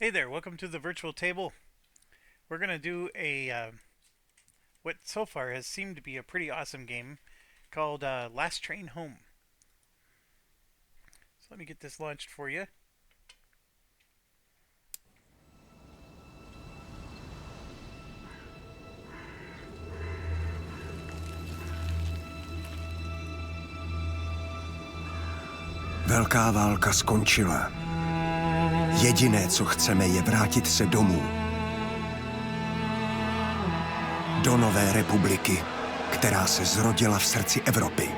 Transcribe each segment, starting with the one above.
Hey there, welcome to the virtual table. We're going to do what so far has seemed to be a pretty awesome game called Last Train Home. So let me get this launched for you. Velká válka skončila. Jediné, co chceme, je vrátit se domů. Do nové republiky, která se zrodila v srdci Evropy.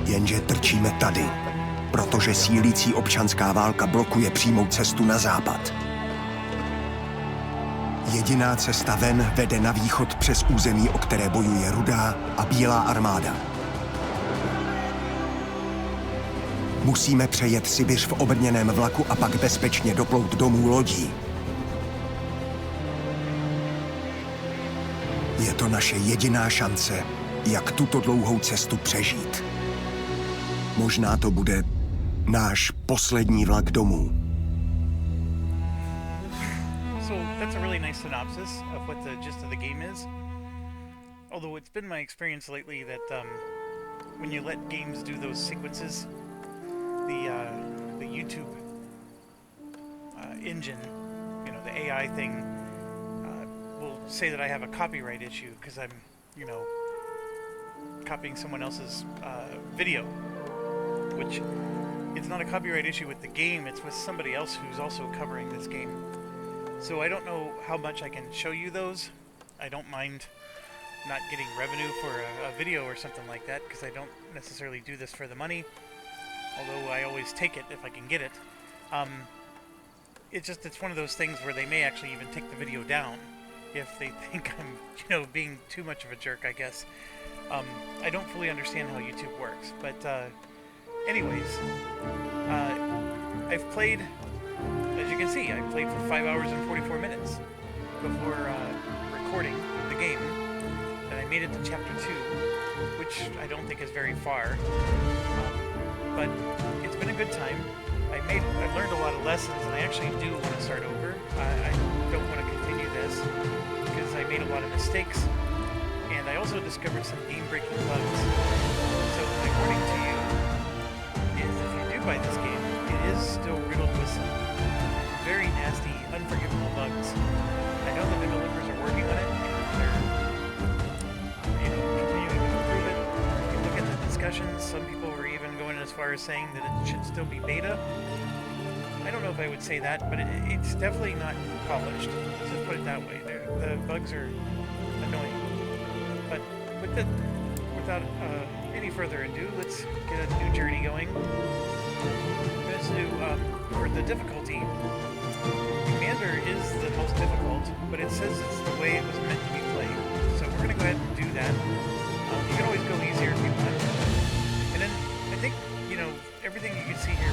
Jenže trčíme tady, protože sílící občanská válka blokuje přímou cestu na západ. Jediná cesta ven vede na východ přes území, o které bojuje Rudá a Bílá armáda. Musíme přejet Sibiř v obrněném vlaku a pak bezpečně doplout domů lodí. Je to naše jediná šance, jak tuto dlouhou cestu přežít. Možná to bude náš poslední vlak domů. So that's a really nice synopsis of what the gist of the game is. Although it's been my experience lately that when you let games do those sequences, the YouTube engine, the AI thing, will say that I have a copyright issue because I'm, copying someone else's video, which it's not a copyright issue with the game, it's with somebody else who's also covering this game. So I don't know how much I can show you those. I don't mind not getting revenue for a video or something like that because I don't necessarily do this for the money, although I always take it if I can get it. It's one of those things where they may actually even take the video down if they think I'm, being too much of a jerk, I guess. I don't fully understand how YouTube works, but anyways, I've played, as you can see, I played for 5 hours and 44 minutes before recording the game, and I made it to chapter 2, which I don't think is very far. But it's been a good time. I've learned a lot of lessons, and I actually do want to start over. I don't want to continue this because I made a lot of mistakes, and I also discovered some game-breaking bugs. So my warning to you is, if you do buy this game, it is still riddled with some very nasty, unforgivable bugs. I know the developers are working on it, and they're continuing to improve it. If you look at the discussions, some people were even going as far as saying that it should still be beta. I don't know if I would say that, but it's definitely not polished. Let's just put it that way. The bugs are annoying. But without any further ado, let's get a new journey going. Let's do, for the difficulty, Commander is the most difficult, but it says it's the way it was meant to be played. So we're going to go ahead and do that. You can always go easier if you want. And then I think, everything you can see here,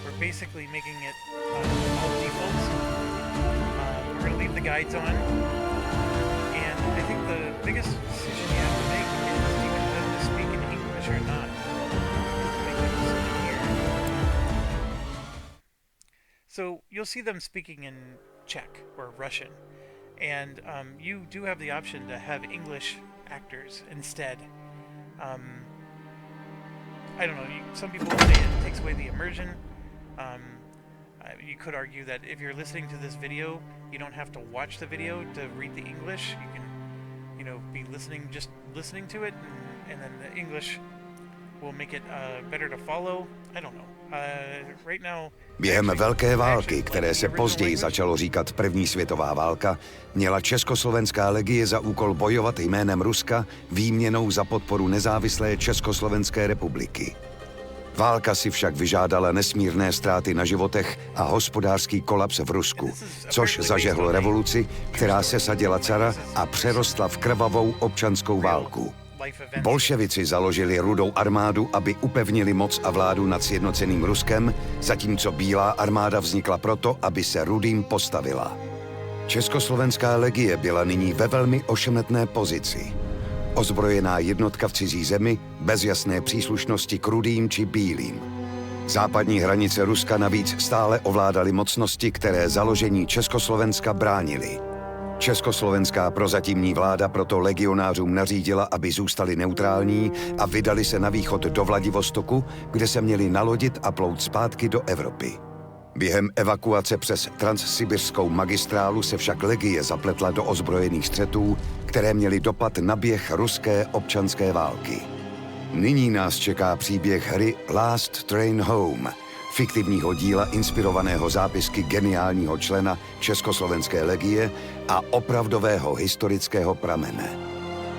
we're basically making it all defaults. We're going to leave the guides on. And I think the biggest decision you have to make is do you want them to speak in English or not. Make that decision here. So you'll see them speaking in Czech or Russian. And you do have the option to have English actors instead. I don't know, some people say it takes away the immersion. You could argue that if you're listening to this video, you don't have to watch the video to read the English. You can, be just listening to it, and then the English will make it better to follow. I don't know. Right now, Během Velké války, které se později začalo říkat První světová válka, měla Československá legie za úkol bojovat jménem Ruska výměnou za podporu nezávislé Československé republiky. Válka si však vyžádala nesmírné ztráty na životech a hospodářský kolaps v Rusku, což zažehlo revoluci, která sesadila cara a přerostla v krvavou občanskou válku. Bolševici založili Rudou armádu, aby upevnili moc a vládu nad sjednoceným Ruskem, zatímco Bílá armáda vznikla proto, aby se Rudým postavila. Československá legie byla nyní ve velmi ošemetné pozici. ozbrojená jednotka v cizí zemi, bez jasné příslušnosti k rudým či bílým. Západní hranice Ruska navíc stále ovládaly mocnosti, které založení Československa bránily. Československá prozatímní vláda proto legionářům nařídila, aby zůstali neutrální a vydali se na východ do Vladivostoku, kde se měli nalodit a plout zpátky do Evropy. Během evakuace přes transsibirskou magistrálu se však legie zapletla do ozbrojených střetů, které měly dopad na běh ruské občanské války. Nyní nás čeká příběh hry Last Train Home, fiktivního díla inspirovaného zápisky geniálního člena Československé legie a opravdového historického pramene.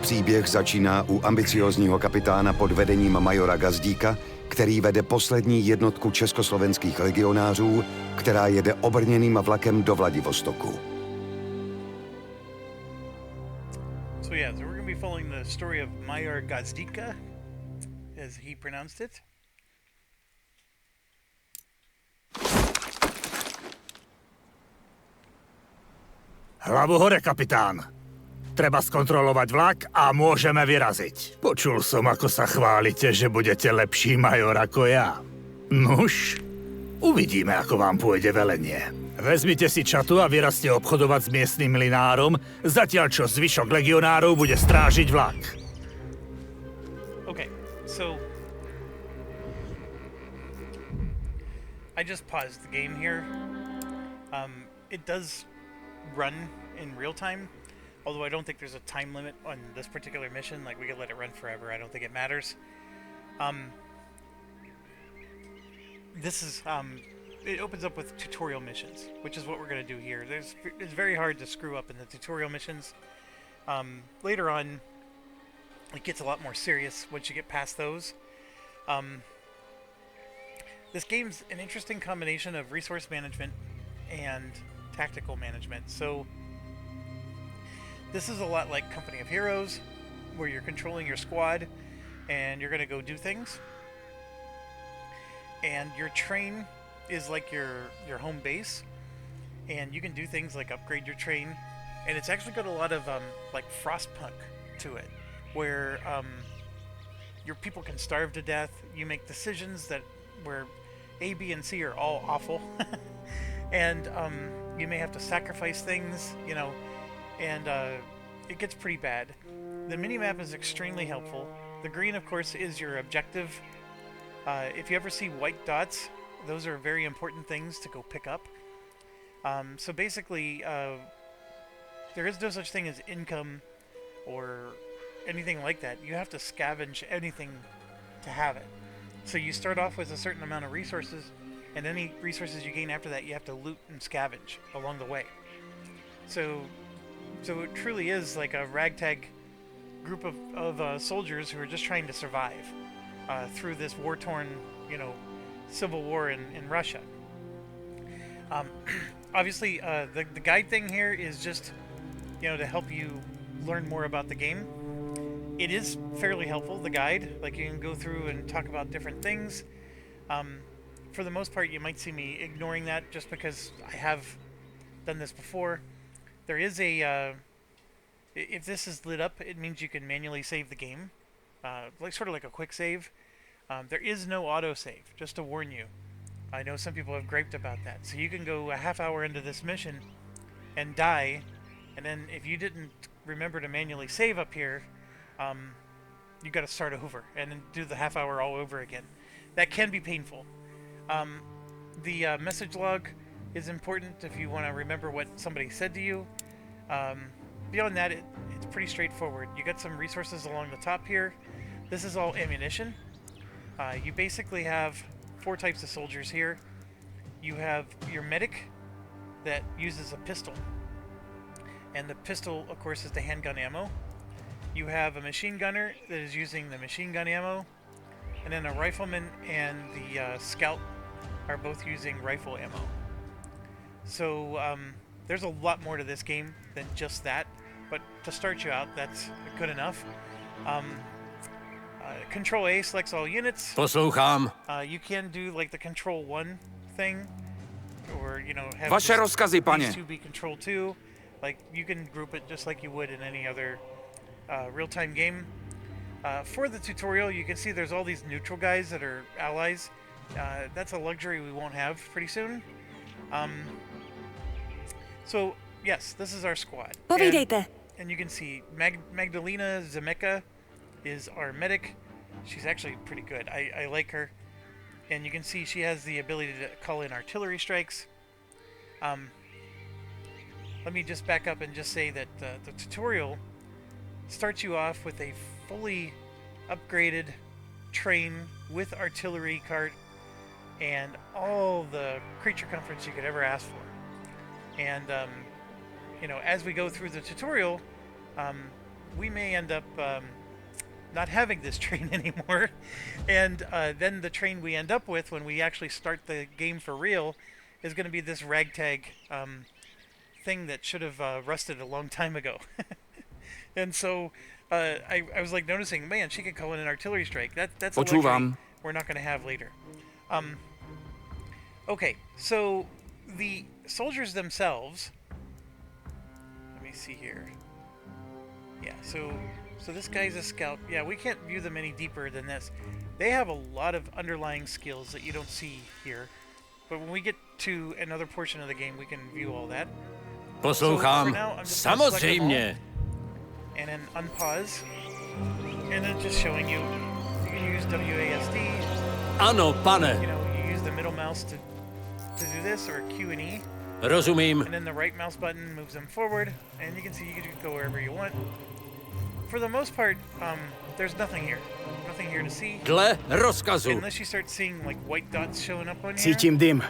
Příběh začíná u ambiciózního kapitána pod vedením majora Gazdíka, který vede poslední jednotku československých legionářů, která jede obrněným vlakem do Vladivostoku. So yeah, so we're going to be following the story of Major Gazdika, as he pronounced it. Hlavu hore, kapitán. Treba skontrolovať vlak a môžeme vyraziť. Počul som, ako sa chválite, že budete lepší major ako ja. Nuž, uvidíme, ako vám pôjde velenie. Vezmite si čatu a vyrazte obchodovať s miestnym mlynárom, zatiaľ čo zvyšok legionárov bude strážiť vlak. Okay, so I just paused the game here. It does run in real time, although I don't think there's a time limit on this particular mission. Like, we could let it run forever. I don't think it matters. This is it opens up with tutorial missions, which is what we're going to do here. It's very hard to screw up in the tutorial missions. Later on, it gets a lot more serious once you get past those. This game's an interesting combination of resource management and tactical management. So this is a lot like Company of Heroes, where you're controlling your squad and you're going to go do things. And your train is like your home base, and you can do things like upgrade your train. And it's actually got a lot of like Frostpunk to it, where your people can starve to death. You make decisions where A, B, and C are all awful. And you may have to sacrifice things, you know, and it gets pretty bad. The minimap is extremely helpful. The green, of course, is your objective. If you ever see white dots, those are very important things to go pick up. So basically, there is no such thing as income or anything like that. You have to scavenge anything to have it. So you start off with a certain amount of resources, and any resources you gain after that, you have to loot and scavenge along the way. So it truly is like a ragtag group of soldiers who are just trying to survive through this war-torn, you know, civil war in Russia. Obviously, the guide thing here is just, you know, to help you learn more about the game. It is fairly helpful, the guide. Like, you can go through and talk about different things. For the most part, you might see me ignoring that just because I have done this before. There is a if this is lit up, it means you can manually save the game, like sort of like a quick save. There is no autosave, just to warn you. I know some people have griped about that. So you can go a half hour into this mission and die, and then if you didn't remember to manually save up here, you got to start over and then do the half hour all over again. That can be painful. The message log is important if you want to remember what somebody said to you. Beyond that, it's pretty straightforward. You got some resources along the top here. This is all ammunition. You basically have 4 types of soldiers here. You have your medic that uses a pistol. And the pistol, of course, is the handgun ammo. You have a machine gunner that is using the machine gun ammo. And then a rifleman and the scout are both using rifle ammo. So there's a lot more to this game than just that. But to start you out, that's good enough. Control A selects all units. Poslouchám. You can do like the Control 1 thing, or you know, have Vaše rozkazy, pane. these two be Control 2. Like, you can group it just like you would in any other real-time game. For the tutorial, you can see there's all these neutral guys that are allies. That's a luxury we won't have pretty soon. So, yes, this is our squad. Povídejte. And you can see Magdalena Zemeka is our medic. She's actually pretty good. I like her. And you can see she has the ability to call in artillery strikes. Let me just back up and just say that the tutorial starts you off with a fully upgraded train with artillery cart and all the creature comforts you could ever ask for. And, you know, as we go through the tutorial, we may end up not having this train anymore. And then the train we end up with when we actually start the game for real is going to be this ragtag thing that should have rusted a long time ago. And so I was like noticing, man, she could call in an artillery strike. That's a luxury we're not going to have later. Okay, so the soldiers themselves. Let me see here. Yeah, so this guy's a scout. Yeah, we can't view them any deeper than this. They have a lot of underlying skills that you don't see here. But when we get to another portion of the game, we can view all that. Poslouchám. Samozřejmě. And then unpause. And then just showing you can use WASD. Ano, pane. You know, you use the middle mouse to do this, or Q and E. Rozumím. And then the right mouse button moves them forward, and you can see you can go wherever you want. For the most part, there's nothing here. Nothing here to see. Dle rozkazu. Unless you start seeing like white dots showing up on here. Cítím dym.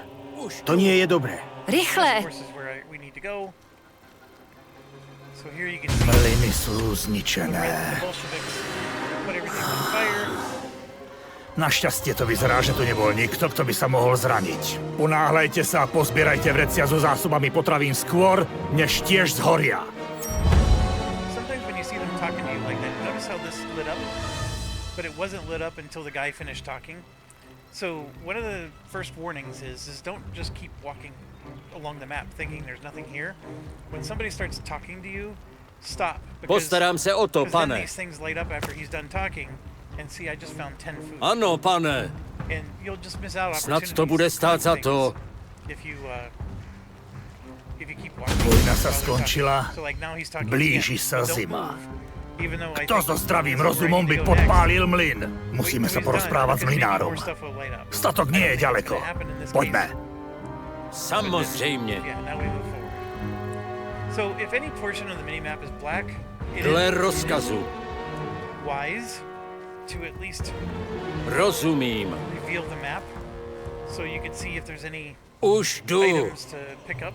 To nie je dobré. Rychle. Of course is where we need to go. So here you can see Mlyny jsou the zničené. Bolsheviks put everything on fire. Našťastie to vyzerá, že tu nebol nikto, kto by sa mohol zraniť. Unáhľajte sa a pozbierajte vrecia so zásobami potravín skôr, než tiež zhoria. Sometimes when you see them talking to you like that, notice how this lit up, but it wasn't lit up until the guy finished talking. So one of the first warnings is don't just keep walking along the map thinking there's nothing here. When somebody starts talking to you, stop. Postarám se o to, because then pane. these things light up after he's done talking. And see, I just found 10 food. Ano, pane. And you'll just miss out Snad opportunities to bude stát za things to. if you keep walking. Vojna sa skončila, So like now he's talking blíži again. sa Don't zima. move. Even though I Kto think so zdravým this is where rozumom you by need to go next. podpálil mlyn? Wait Musíme till sa he's porozprávať s done, because maybe mlynárom. more stuff will light up. Statok I nie je don't think it's ďaleko. gonna happen in this Poďme. case. Samozřejmě. Yeah, now we move forward. So if any portion of the minimap is black, it Dle is rozkazu. wise to at least Rozumím. reveal the map so you can see if there's any Už jdu. items to pick up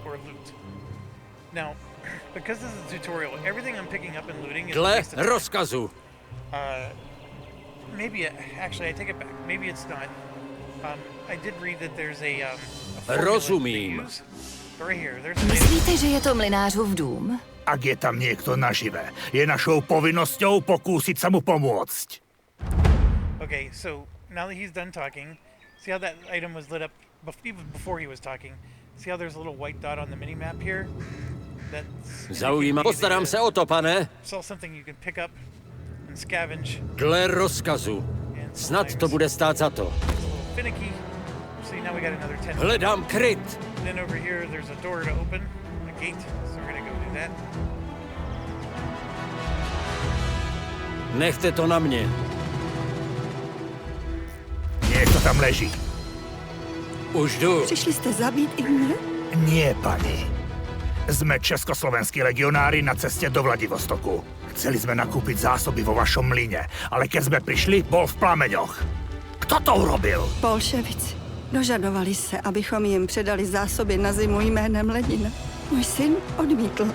or loot. Now, because this is a tutorial, everything I'm picking up and looting is Dle based on rozkazu. maybe actually I take it back. Maybe it's not. I did read that there's a formula Rozumím. they use. But right here, there's an item. Myslíte, že je to mlynářův dům? Ak je tam niekto nažive, je našou povinnosťou pokúsiť sa mu pomôcť. Okay, so now that he's done talking, see how that item was lit up even before he was talking? See how there's a little white dot on the mini map here? That's Zaujímavé. Postarám se o to, pane. Saw something you can pick up and scavenge. Dle rozkazu. And Snad to sometimes bude stát za to. it's a little finicky. See, now we got another 10. Hledám kryt. Then over here, there's a door to open, a gate. So we're gonna go do that. Nechte to na mě. Niekto tam leží. Už jdu. Přišli jste zabít i mě? Nie, pani. Sme československí legionári na ceste do Vladivostoku. Chceli sme nakúpiť zásoby vo vašom mlyne, ale keď sme prišli, bol v plameňoch. Kto to urobil? Bolševici. Dožadovali se, abychom jim předali zásoby na zimu jménem Lenina. Můj syn odmítl.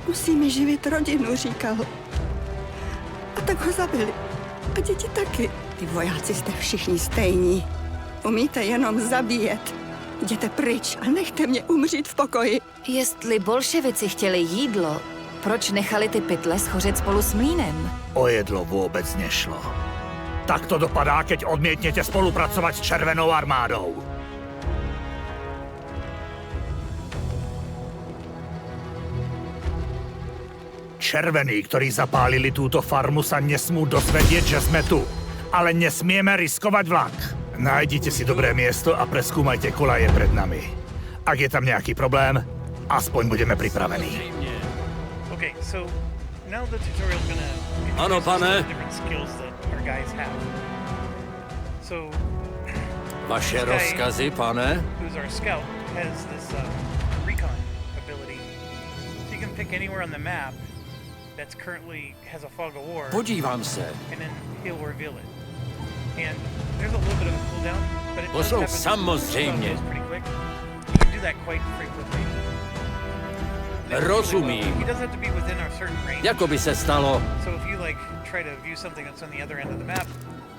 Musíme živit rodinu, říkal. A tak ho zabili. A děti taky. Ty vojáci jste všichni stejní. Umíte jenom zabíjet. Jděte pryč a nechte mě umřít v pokoji. Jestli bolševici chtěli jídlo, proč nechali ty pytle schořet spolu s mlýnem? O jedlo vôbec nešlo. Tak to dopadá, keď odmietnete spolupracovať s Červenou armádou. Červení, ktorí zapálili túto farmu, sa nesmú dozvedieť, že sme tu. Ale nesmieme riskovať vlak. Nájdite si dobré miesto a preskúmajte kolaje pred nami. Ak je tam nejaký problém, aspoň budeme pripravení. Okay, so now the tutorial's gonna Ano, introduce us to pane. the different skills that our guys have. So Vaše This guy- rozkazy, pane? who's our scout, has this recon ability. So you can pick anywhere on the map that's currently has a fog of war, Podívám se. and then he'll reveal it. And there's a little bit of a cooldown, but it To does jsou happen. samozřejmě. It goes pretty quick. You can do that quite frequently. Rozumím. He doesn't have to be within a certain range. Jako by se stalo. So if you like try to view something that's on the other end of the map,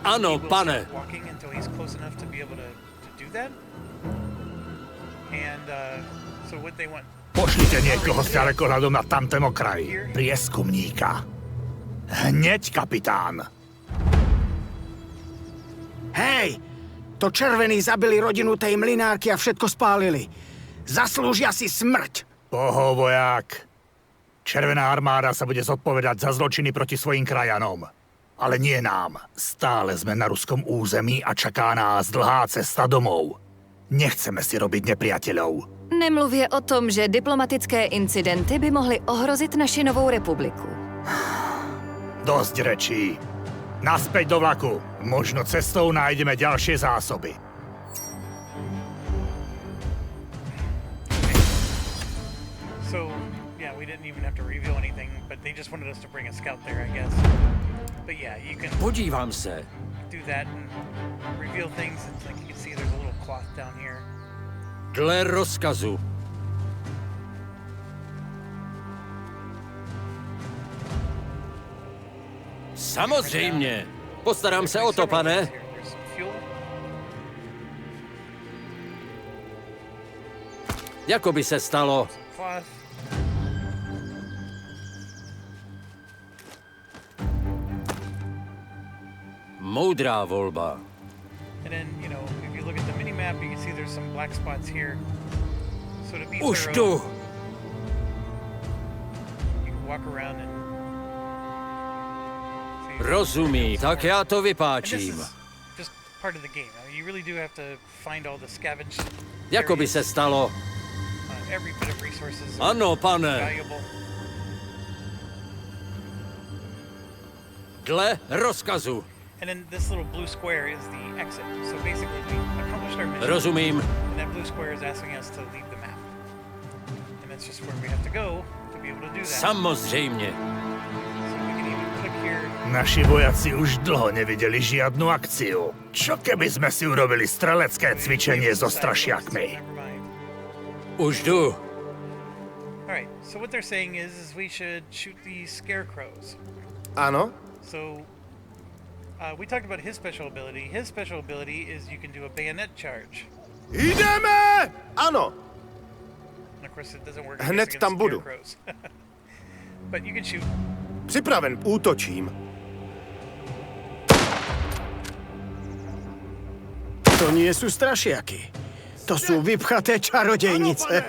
Ano, he will pane. start walking until he's close enough to be able to do that. And so what they want. Pošlite niekoho s ďalekohľadom na tamtém okraji. Prieskumníka. Hneď, kapitán. Hej! To červení zabili rodinu tej mlynárky a všetko spálili. Zaslúžia si smrť. Pohovojak. Červená armáda sa bude zodpovedať za zločiny proti svojim krajanom. Ale nie nám. Stále sme na ruskom území a čaká nás dlhá cesta domov. Nechceme si robiť nepriateľov. Nemluvě o tom, že diplomatické incidenty by mohly ohrozit naši novou republiku. Dosť rečí. Naspäť do vlaku. Možno cestou nájdeme ďalšie zásoby. So yeah, we didn't even have to reveal anything, but they just wanted us to bring a scout there, I guess. But yeah, you can Podívám se. do that and reveal things. It's like you can see there's a little cloth down here. Dle rozkazu. Samozřejmě. Postarám se o to, pane. There's some fuel. Jako by se stalo. Cloth. Moudrá volba. And then, you know, if you look at the mini map, you can see there's some black spots here. So to be Už thorough, tu. you can walk around and see. Rozumí. Tak já to And this vypáčím. is just part of the game. I mean, you really do have to find all the scavenge. Jako by se areas. stalo. Every bit of resources is Ano, pane. valuable. Dle rozkazu. And then this little blue square is the exit. So basically, we accomplished our mission. Rozumím. And that blue square is asking us to leave the map. And that's just where we have to go to be able to do that. Samozřejmě. So we can even click here. Naši vojaci už dlho nevideli žiadnu akciu. Čo keby sme si urobili strelecké cvičenie so strašiakmi? Never mind. Už jdu. All right. So what they're saying is we should shoot these scarecrows. Ano? So we talked about his special ability. His special ability is you can do a bayonet charge. Jdeme! Ano. And of course, it doesn't work Hned against tam budu. scarecrows. But you can shoot. Připraven, útočím. To nie sú strašiaky. To sú vypchaté čarodejnice.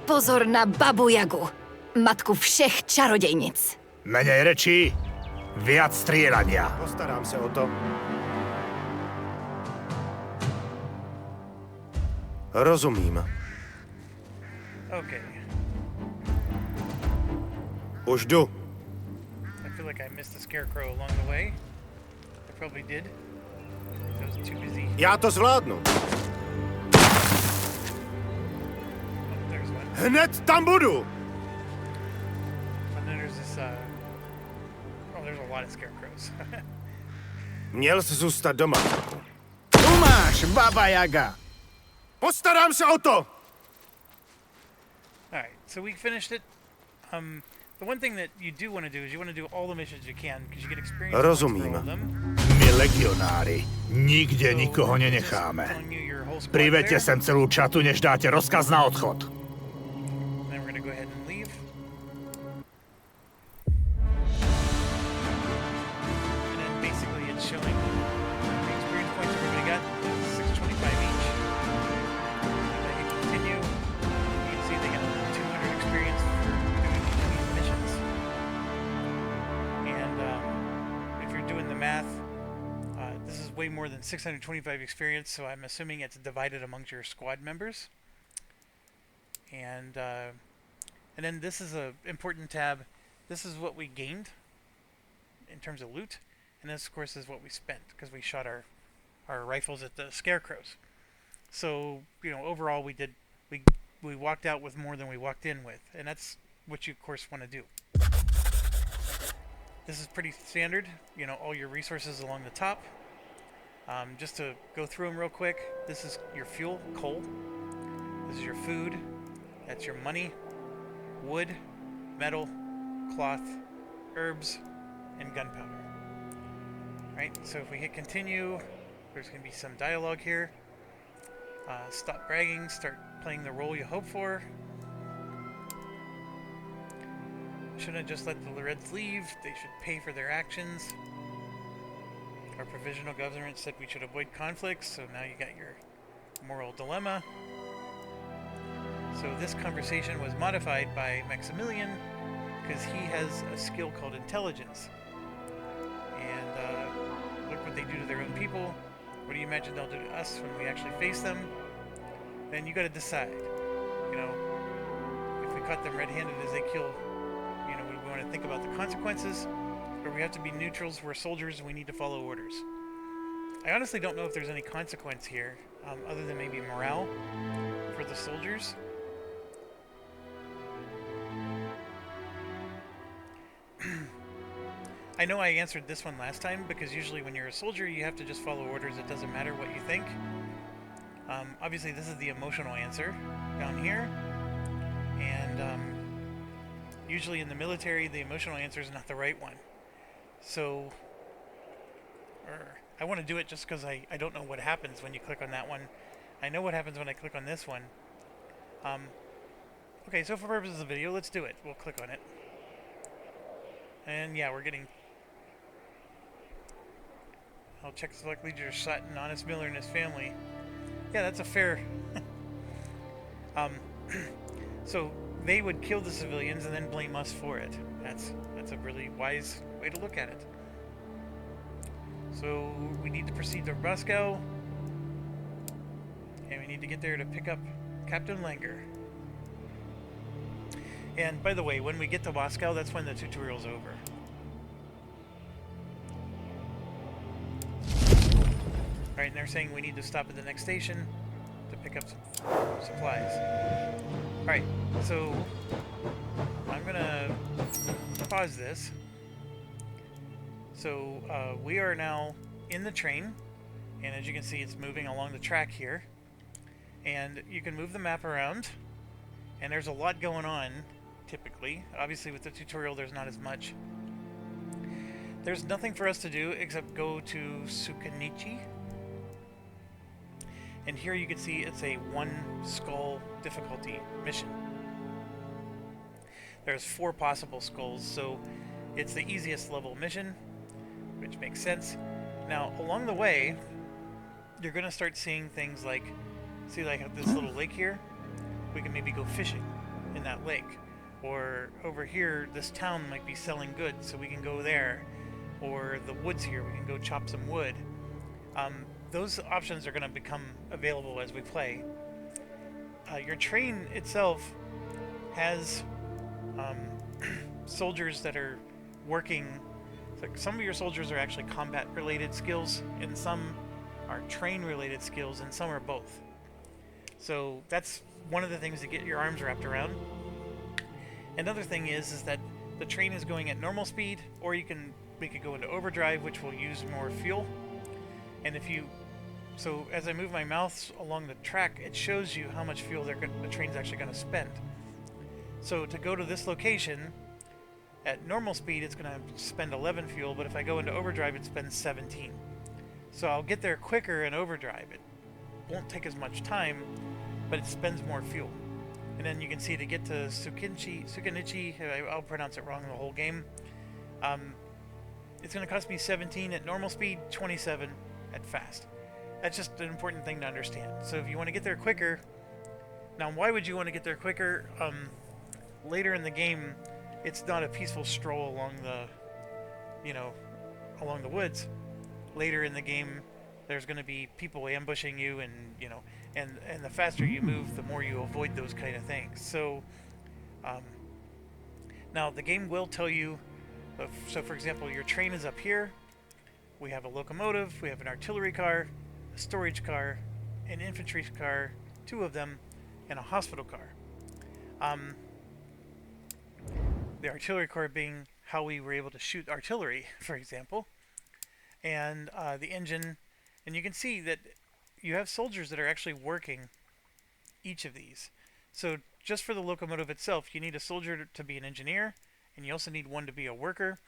Pozor na Babu Jagu, matku všech čarodejnic. Menej rečí, viac strieľania. Postarám se o to. Rozumím. Okay. Už jdu. I feel like I missed a scarecrow along the way. I probably did. I was too busy. Já to zvládnu. Oh, there's one. Hned tam budu. And then there's this. Oh, there's a lot of scarecrows. Měl jsi zůstat doma. Tu máš, Baba Jaga. Postarám se o to. All right, so we finished it. The one thing that you do want to do is you want to do all the missions you can because you get experience points for Rozumím. all of them. My legionári nikde So, nikoho just nenecháme. telling you your whole squad Priveďte there, sem celú čatu, než dáte rozkaz na odchod. and then we're gonna go ahead and leave. And then basically it's showing the experience points everybody got. 625 each. And then you continue. You can see they got 200 experience for doing each of these missions. way more than 625 experience, so I'm assuming it's divided amongst your squad members. And then this is a important tab. This is what we gained in terms of loot, and this, of course, is what we spent because we shot our rifles at the scarecrows. So, you know, overall we walked out with more than we walked in with, and that's what you, of course, want to do. This is pretty standard, you know, all your resources along the top. Just to go through them real quick, this is your fuel, coal. This is your food. That's your money, wood, metal, cloth, herbs, and gunpowder. Right, so if we hit continue, there's going to be some dialogue here. Stop bragging, start playing the role you hope for. Shouldn't have just let the Reds leave. They should pay for their actions. Our provisional government said we should avoid conflicts, so now you got your moral dilemma. So this conversation was modified by Maximilian because he has a skill called intelligence. And look what they do to their own people. What do you imagine they'll do to us when we actually face them? Then you got to decide. You know, if we caught them red-handed as they kill, you know, we want to think about the consequences, or we have to be neutrals. We're soldiers and we need to follow orders. I honestly don't know if there's any consequence here, other than maybe morale for the soldiers. I know I answered this one last time, because usually when you're a soldier, you have to just follow orders. It doesn't matter what you think. Obviously, this is the emotional answer down here. And usually in the military, the emotional answer is not the right one. So, I want to do it just because I don't know what happens when you click on that one. I know what happens when I click on this one. Okay, so for purposes of the video, let's do it. We'll click on it. And yeah, we're getting... I'll check select leader shot an honest miller and his family. Yeah, that's a fair... So they would kill the civilians and then blame us for it. That's a really wise way to look at it. So we need to proceed to Moscow. And we need to get there to pick up Captain Langer. And by the way, when we get to Moscow, that's when the tutorial's over. Alright, and they're saying we need to stop at the next station to pick up some supplies. Alright, so I'm gonna pause this. So we are now in the train, and as you can see, it's moving along the track here. And you can move the map around, and there's a lot going on. Typically, obviously with the tutorial there's not as much. There's nothing for us to do except go to Sukanichi, and here you can see it's a 1 skull difficulty mission. There's 4 possible skulls, so it's the easiest level mission, which makes sense. Now along the way you're gonna start seeing things like, see, like this little lake here, we can maybe go fishing in that lake. Or over here, this town might be selling goods, so we can go there. Or the woods here, we can go chop some wood. Those options are going to become available as we play. Your train itself has soldiers that are working. Like some of your soldiers are actually combat-related skills, and some are train-related skills, and some are both. So that's one of the things to get your arms wrapped around. Another thing is that the train is going at normal speed, or you can make it go into overdrive, which will use more fuel. And if you, so as I move my mouse along the track, it shows you how much fuel the train's actually going to spend. So to go to this location, at normal speed it's going to spend 11 fuel, but if I go into overdrive it spends 17. So I'll get there quicker in overdrive. It won't take as much time, but it spends more fuel. And then you can see to get to Sukanichi, I'll pronounce it wrong the whole game. It's going to cost me 17 at normal speed, 27 at fast. That's just an important thing to understand. So if you want to get there quicker, now why would you want to get there quicker? Later in the game, it's not a peaceful stroll along the, along the woods. Later in the game, there's going to be people ambushing you, and you know, and the faster you move, the more you avoid those kind of things. So now the game will tell you. So for example, your train is up here. We have a locomotive, we have an artillery car, a storage car, an infantry car, 2 of them, and a hospital car. The artillery car being how we were able to shoot artillery, for example. And the engine, and you can see that you have soldiers that are actually working each of these. So just for the locomotive itself, you need a soldier to be an engineer, and you also need one to be a worker.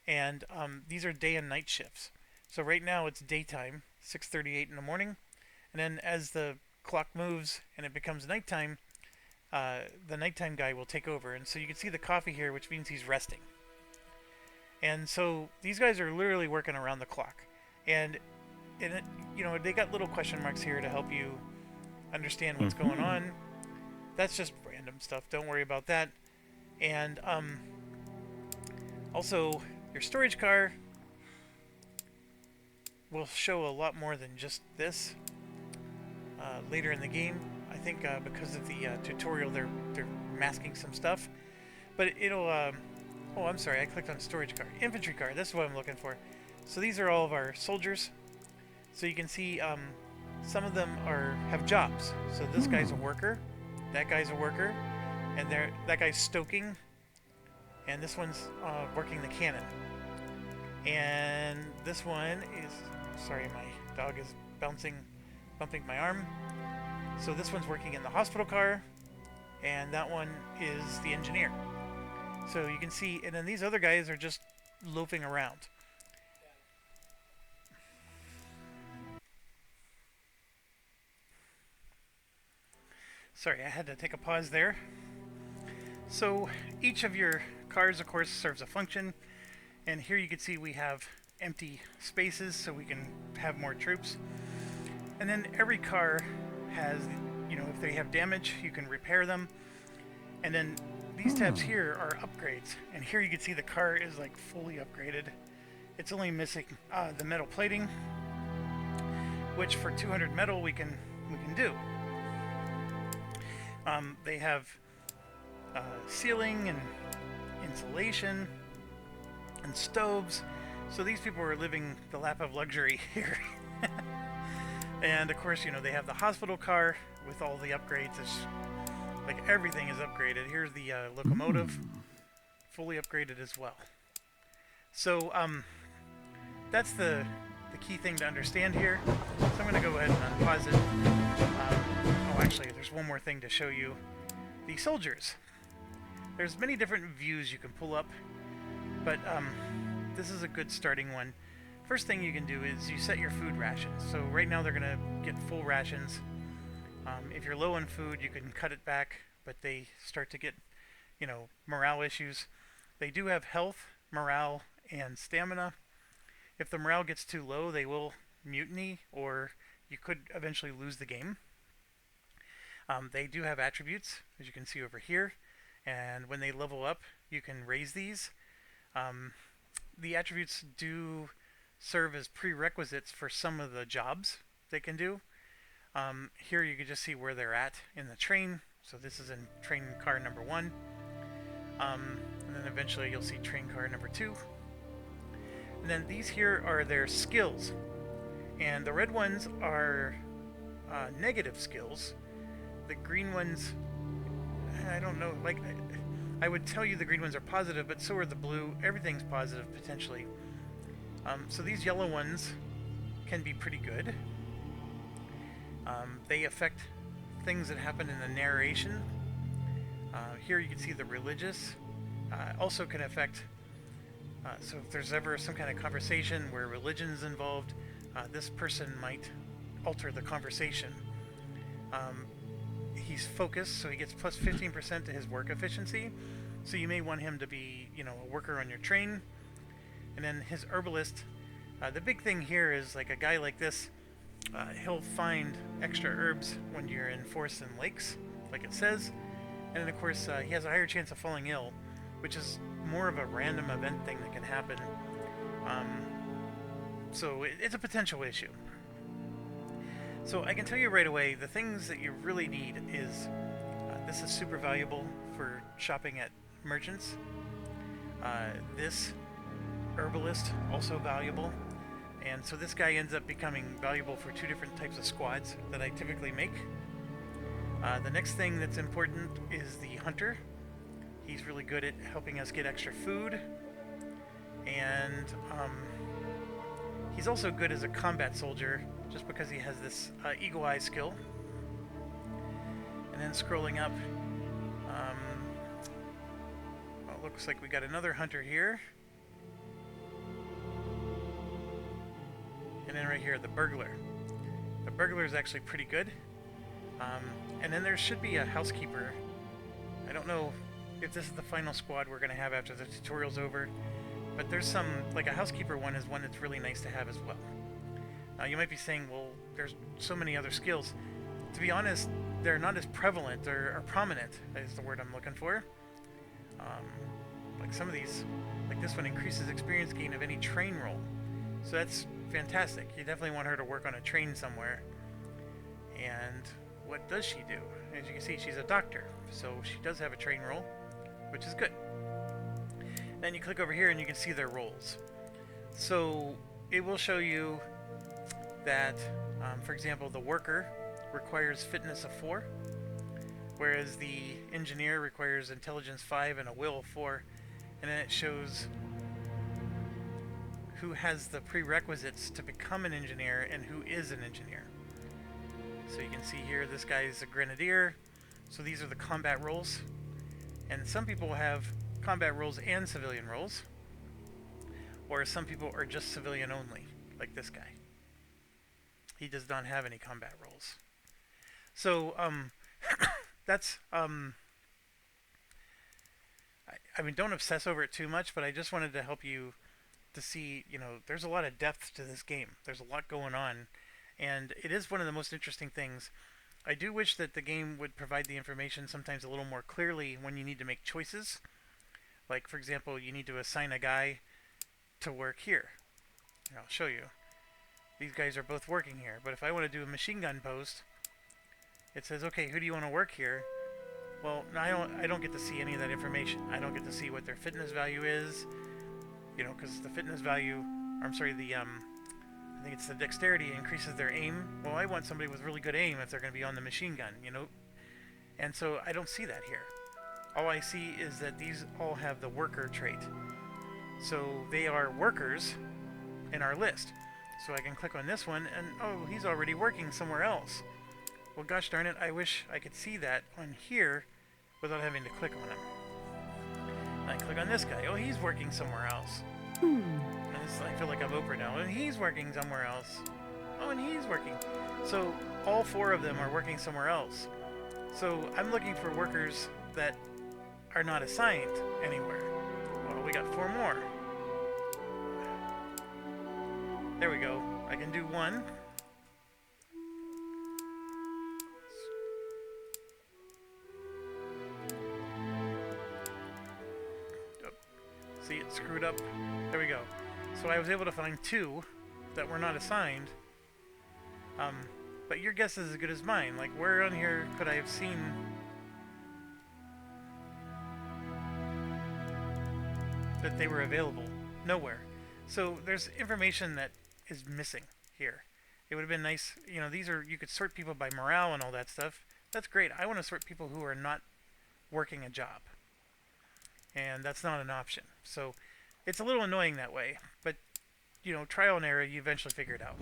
And these are day and night shifts. So right now it's daytime, 6:38 in the morning, and then as the clock moves and it becomes nighttime, the nighttime guy will take over. And so you can see the coffee here, which means he's resting. And so these guys are literally working around the clock. And it, you know, they got little question marks here to help you understand what's going on. That's just random stuff. Don't worry about that. And also, your storage car will show a lot more than just this later in the game. I think because of the tutorial, they're masking some stuff. But it'll... oh, I'm sorry. I clicked on storage car. Infantry car. This is what I'm looking for. So these are all of our soldiers. So you can see some of them have jobs. So this guy's a worker. That guy's a worker. And that guy's stoking. And this one's working the cannon. And this one is... Sorry, my dog is bumping my arm. So this one's working in the hospital car. And that one is the engineer. So you can see... And then these other guys are just loafing around. Sorry, I had to take a pause there. So each of your cars, of course, serves a function. And here you can see we have empty spaces so we can have more troops. And then every car has, you know, if they have damage, you can repair them. And then these tabs here are upgrades. And here you can see the car is like fully upgraded. It's only missing the metal plating, which for 200 metal we can do. They have ceiling and insulation and stoves. So these people are living the lap of luxury here. And of course, you know, they have the hospital car with all the upgrades. It's like everything is upgraded. Here's the locomotive, fully upgraded as well. So that's the key thing to understand here. So I'm going to go ahead and unpause it. Oh, actually, there's one more thing to show you. The soldiers. There's many different views you can pull up, but this is a good starting one. First thing you can do is you set your food rations. So right now they're going to get full rations. If you're low on food, you can cut it back, but they start to get, you know, morale issues. They do have health, morale, and stamina. If the morale gets too low, they will mutiny, or you could eventually lose the game. They do have attributes, as you can see over here, and when they level up, you can raise these. The attributes do serve as prerequisites for some of the jobs they can do. Here you can just see where they're at in the train. So this is in train car number 1. And then eventually you'll see train car number 2. And then these here are their skills. And the red ones are negative skills. The green ones, I don't know, like, I would tell you the green ones are positive, but so are the blue. Everything's positive, potentially. So these yellow ones can be pretty good. They affect things that happen in the narration. Here you can see the religious. Also can affect, so if there's ever some kind of conversation where religion is involved, this person might alter the conversation. He's focused, so he gets plus 15% to his work efficiency. So you may want him to be, you know, a worker on your train. And then his herbalist, the big thing here is like a guy like this, he'll find extra herbs when you're in forests and lakes, like it says. And then of course he has a higher chance of falling ill, which is more of a random event thing that can happen. So it's a potential issue. So I can tell you right away, the things that you really need is, this is super valuable for shopping at merchants. This herbalist, also valuable. And so this guy ends up becoming valuable for 2 different types of squads that I typically make. The next thing that's important is the hunter. He's really good at helping us get extra food. And he's also good as a combat soldier, just because he has this Eagle Eye skill. And then scrolling up, well, it looks like we got another hunter here. And then right here, the burglar. The burglar is actually pretty good. And then there should be a housekeeper. I don't know if this is the final squad we're going to have after the tutorial's over, but there's some, like a housekeeper one is one that's really nice to have as well. Now you might be saying, well, there's so many other skills. To be honest, they're not as prevalent or prominent, is the word I'm looking for. Like some of these, like this one, increases experience gain of any train roll. So that's fantastic. You definitely want her to work on a train somewhere. And what does she do? As you can see, she's a doctor, so she does have a train roll, which is good. Then you click over here and you can see their roles. So it will show you that, for example, the worker requires fitness of 4, whereas the engineer requires intelligence 5 and a will of 4. And then it shows who has the prerequisites to become an engineer and who is an engineer. So you can see here, this guy is a grenadier. So these are the combat roles. And some people have combat roles and civilian roles. Or some people are just civilian only, like this guy. He does not have any combat roles. So, that's, I mean, don't obsess over it too much, but I just wanted to help you to see, you know, there's a lot of depth to this game. There's a lot going on, and it is one of the most interesting things. I do wish that the game would provide the information sometimes a little more clearly when you need to make choices. Like, for example, you need to assign a guy to work here. And I'll show you. These guys are both working here, but if I want to do a machine gun post, it says, okay, who do you want to work here? Well, I don't get to see any of that information. I don't get to see what their fitness value is. You know, because the fitness value, or I'm sorry, the, I think it's the dexterity increases their aim. Well, I want somebody with really good aim if they're going to be on the machine gun, you know? And so I don't see that here. All I see is that these all have the worker trait. So they are workers in our list. So I can click on this one, and oh, he's already working somewhere else. Well, gosh darn it, I wish I could see that on here without having to click on him. I click on this guy. Oh, he's working somewhere else. And this, I feel like I'm Oprah now. And he's working somewhere else. Oh, and he's working. So all 4 of them are working somewhere else. So I'm looking for workers that are not assigned anywhere. Well, we got 4 more. There we go. I can do 1. See, it screwed up. There we go. So I was able to find 2 that were not assigned. But your guess is as good as mine. Like, where on here could I have seen that they were available? Nowhere. So there's information that is missing here. It would have been nice, you know, these are, you could sort people by morale and all that stuff. That's great. I want to sort people who are not working a job. And that's not an option. So it's a little annoying that way, but you know, trial and error, you eventually figure it out.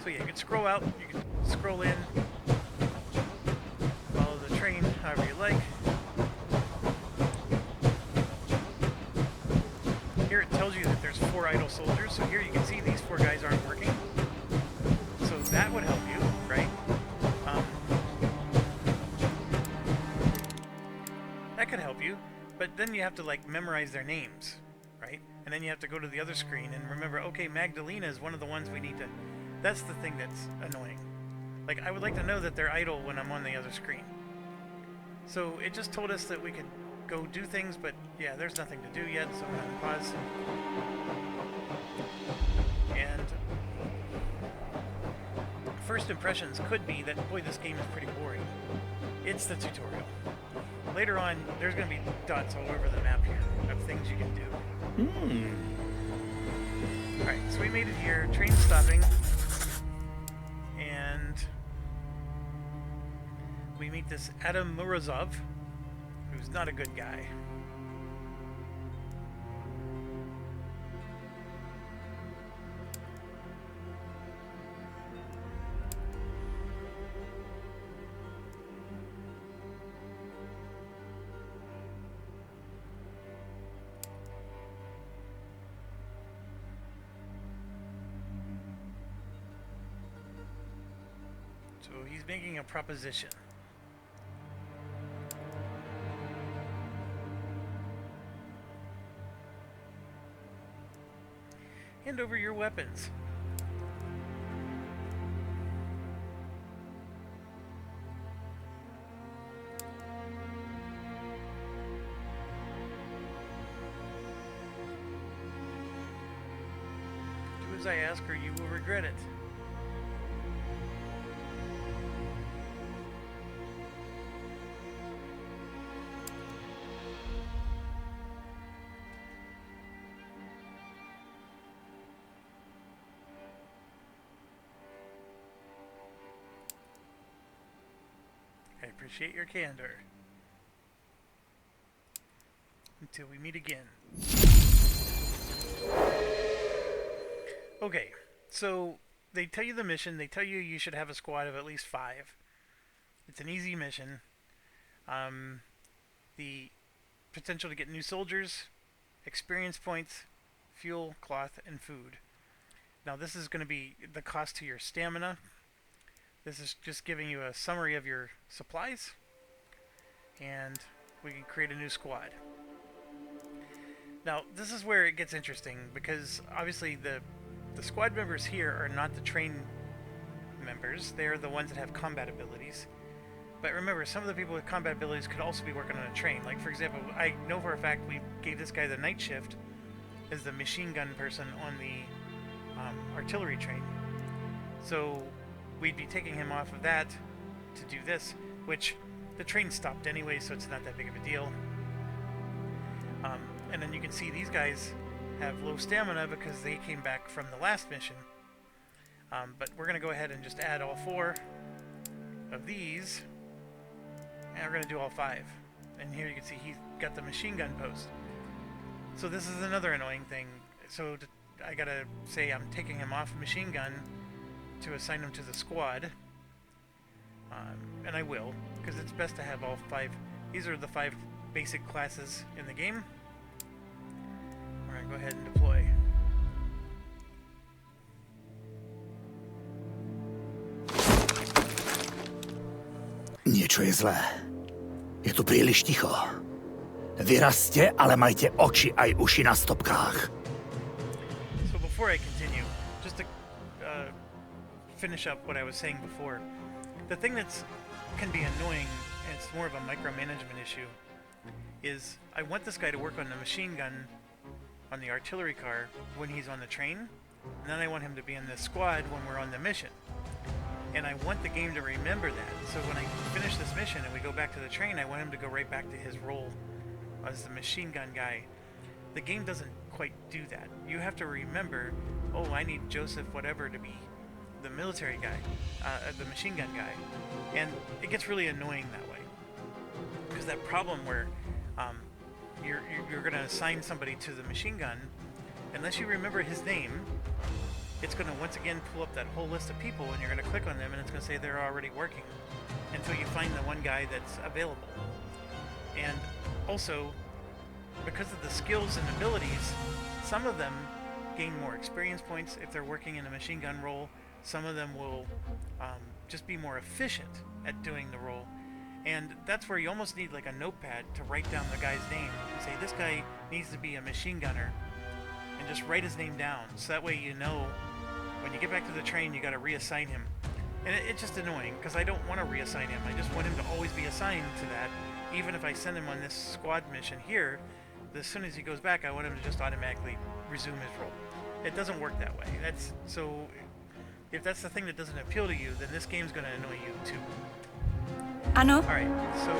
So yeah, you can scroll out, you can scroll in, follow the train however you like. Here it tells you that there's 4 idle soldiers, so here you can see these 4 guys aren't working. So that would help you, right? That could help you, but then you have to like memorize their names, right? And then you have to go to the other screen and remember, okay, Magdalena is one of the ones we need to... That's the thing that's annoying. Like, I would like to know that they're idle when I'm on the other screen. So it just told us that we could go do things, but yeah, there's nothing to do yet, so I'm going to pause. And first impressions could be that, boy, this game is pretty boring. It's the tutorial. Later on, there's going to be dots all over the map here of things you can do. Alright, so we made it here. Train stopping. And we meet this Adam Murazov, who's not a good guy. So he's making a proposition. Hand over your weapons. Do as I ask or you will regret it. I appreciate your candor. Until we meet again. Okay, so they tell you the mission. They tell you you should have a squad of at least 5. It's an easy mission. The potential to get new soldiers, experience points, fuel, cloth, and food. Now this is going to be the cost to your stamina. This is just giving you a summary of your supplies, and we can create a new squad. Now, this is where it gets interesting, because obviously the squad members here are not the train members. They're the ones that have combat abilities. But remember, some of the people with combat abilities could also be working on a train. Like, for example, I know for a fact we gave this guy the night shift as the machine gun person on the artillery train. So we'd be taking him off of that to do this, which the train stopped anyway, so it's not that big of a deal. And then you can see these guys have low stamina because they came back from the last mission. But we're going to go ahead and just add all 4 of these, and we're going to do all 5. And here you can see he's got the machine gun post. So this is another annoying thing. So I got to say I'm taking him off machine gun to assign them to the squad, and I will, because it's best to have all 5. These are the 5 basic classes in the game. We're going to go ahead and deploy. Niečo je zlé. Je tu príliš ticho. Vyrazte, ale majte oči aj uši na stopkách. So before I continue, just to finish up what I was saying before, the thing that's can be annoying, and it's more of a micromanagement issue, is I want this guy to work on the machine gun on the artillery car when he's on the train, and then I want him to be in the squad when we're on the mission. And I want the game to remember that. So when I finish this mission and we go back to the train, I want him to go right back to his role as the machine gun guy. The game doesn't quite do that. You have to remember, oh, I need Joseph whatever to be the military guy, the machine gun guy. And it gets really annoying that way. Because that problem where you're going to assign somebody to the machine gun, unless you remember his name, it's going to once again pull up that whole list of people, and you're going to click on them and it's going to say they're already working until you find the one guy that's available. And also, because of the skills and abilities, some of them gain more experience points if they're working in a machine gun role. Some of them will just be more efficient at doing the role. And that's where you almost need like a notepad to write down the guy's name and say this guy needs to be a machine gunner, and just write his name down, so that way you know when you get back to the train you got to reassign him. And it's just annoying because I don't want to reassign him. I just want him to always be assigned to that. Even if I send him on this squad mission here, as soon as he goes back, I want him to just automatically resume his role. It doesn't work that way. That's so if that's the thing that doesn't appeal to you, then this game's gonna annoy you too. Ano, Alright, so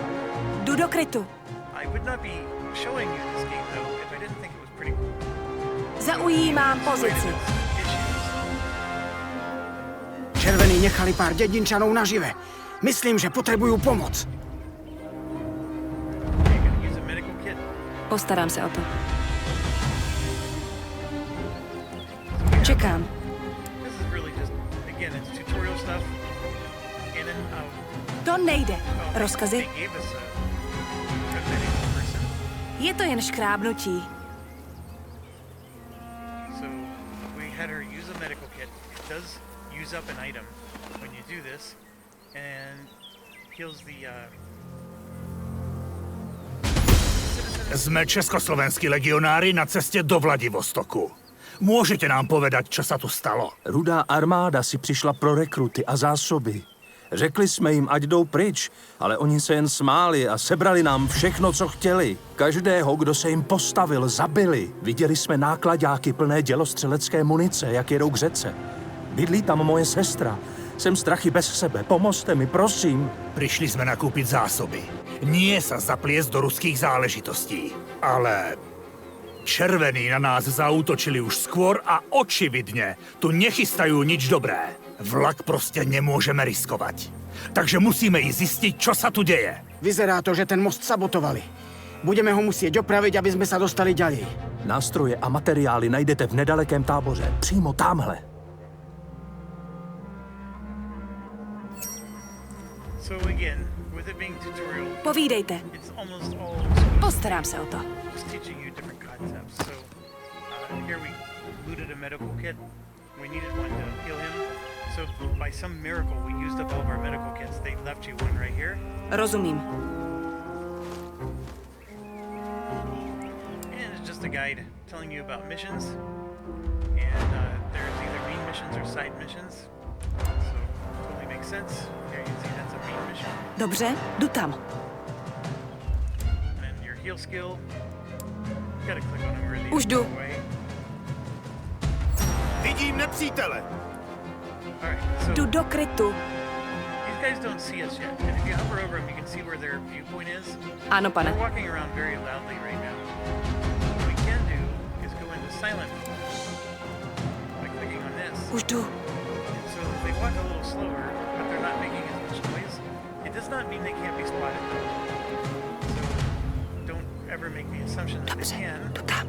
jdu do krytu. I would not be showing you this game though if I didn't think it was pretty cool. Zaujímám pozici. Červený nechali pár dědinčanů nažive. Myslím, že potřebuju pomoc. Postarám se o to. Čekám. To nejde. Rozkazy? Je to jen škrábnutí. Had her use a medical kit. It does use up an item when you do this, and heals the. Jsme československí legionári na cestě do Vladivostoku. Můžete nám povedat, co se tu stalo? Rudá armáda si přišla pro rekruty a zásoby. Řekli jsme jim, ať jdou pryč, ale oni se jen smáli a sebrali nám všechno, co chtěli. Každého, kdo se jim postavil, zabili. Viděli jsme nákladáky plné dělostřelecké munice, jak jedou k řece. Bydlí tam moje sestra. Jsem strachy bez sebe. Pomozte mi, prosím. Přišli jsme nakoupit zásoby. Nie sa zapliesť do ruských záležitostí. Ale červení na nás zaútočili už skôr a očividně tu nechystají nič dobré. Vlak prostě nemůžeme riskovat. Takže musíme jí zjistit, co se tu děje. Vyzerá to, že ten most sabotovali. Budeme ho muset opravit, aby jsme se dostali ďalej. Nástroje a materiály najdete v nedalekém táboře. Přímo tamhle. Povídejte. Postarám se o to. We needed one to heal him. So by some miracle, we used up all of our medical kits. They left you one right here. Rozumím. And it's just a guide telling you about missions. And there's either main missions or side missions. So totally makes sense. Here you can see that's a main mission. Dobře, jdu tam. And your heal skill. You gotta click on him really. Už jdu. Vidím nepřítele. Jdu do krytu. These guys don't see us yet. And if you hover over them, you can see where their viewpoint is. Ano, pane. They're walking around very loudly right now. What we can do is go into silent mode by clicking on this. Už jdu. So they walk a little slower, but they're not making as much noise. It does not mean they can't be spotted though. So don't ever make the assumption that they can. Jdu tam.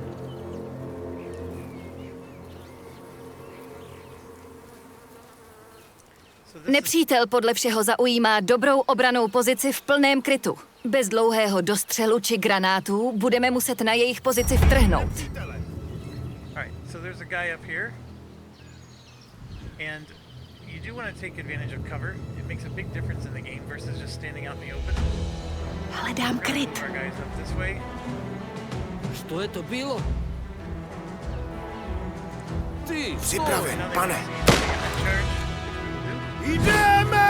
Nepřítel podle všeho zaujímá dobrou obranou pozici v plném krytu. Bez dlouhého dostřelu či granátů budeme muset na jejich pozici vtrhnout. Alright, so there's a guy up here. And you do want to take advantage of cover. It makes a big difference in the game versus just standing out in the open. Hledám kryt. Our guys up this way. Co je to bylo? Ty, Připraven, pane. Jdeme!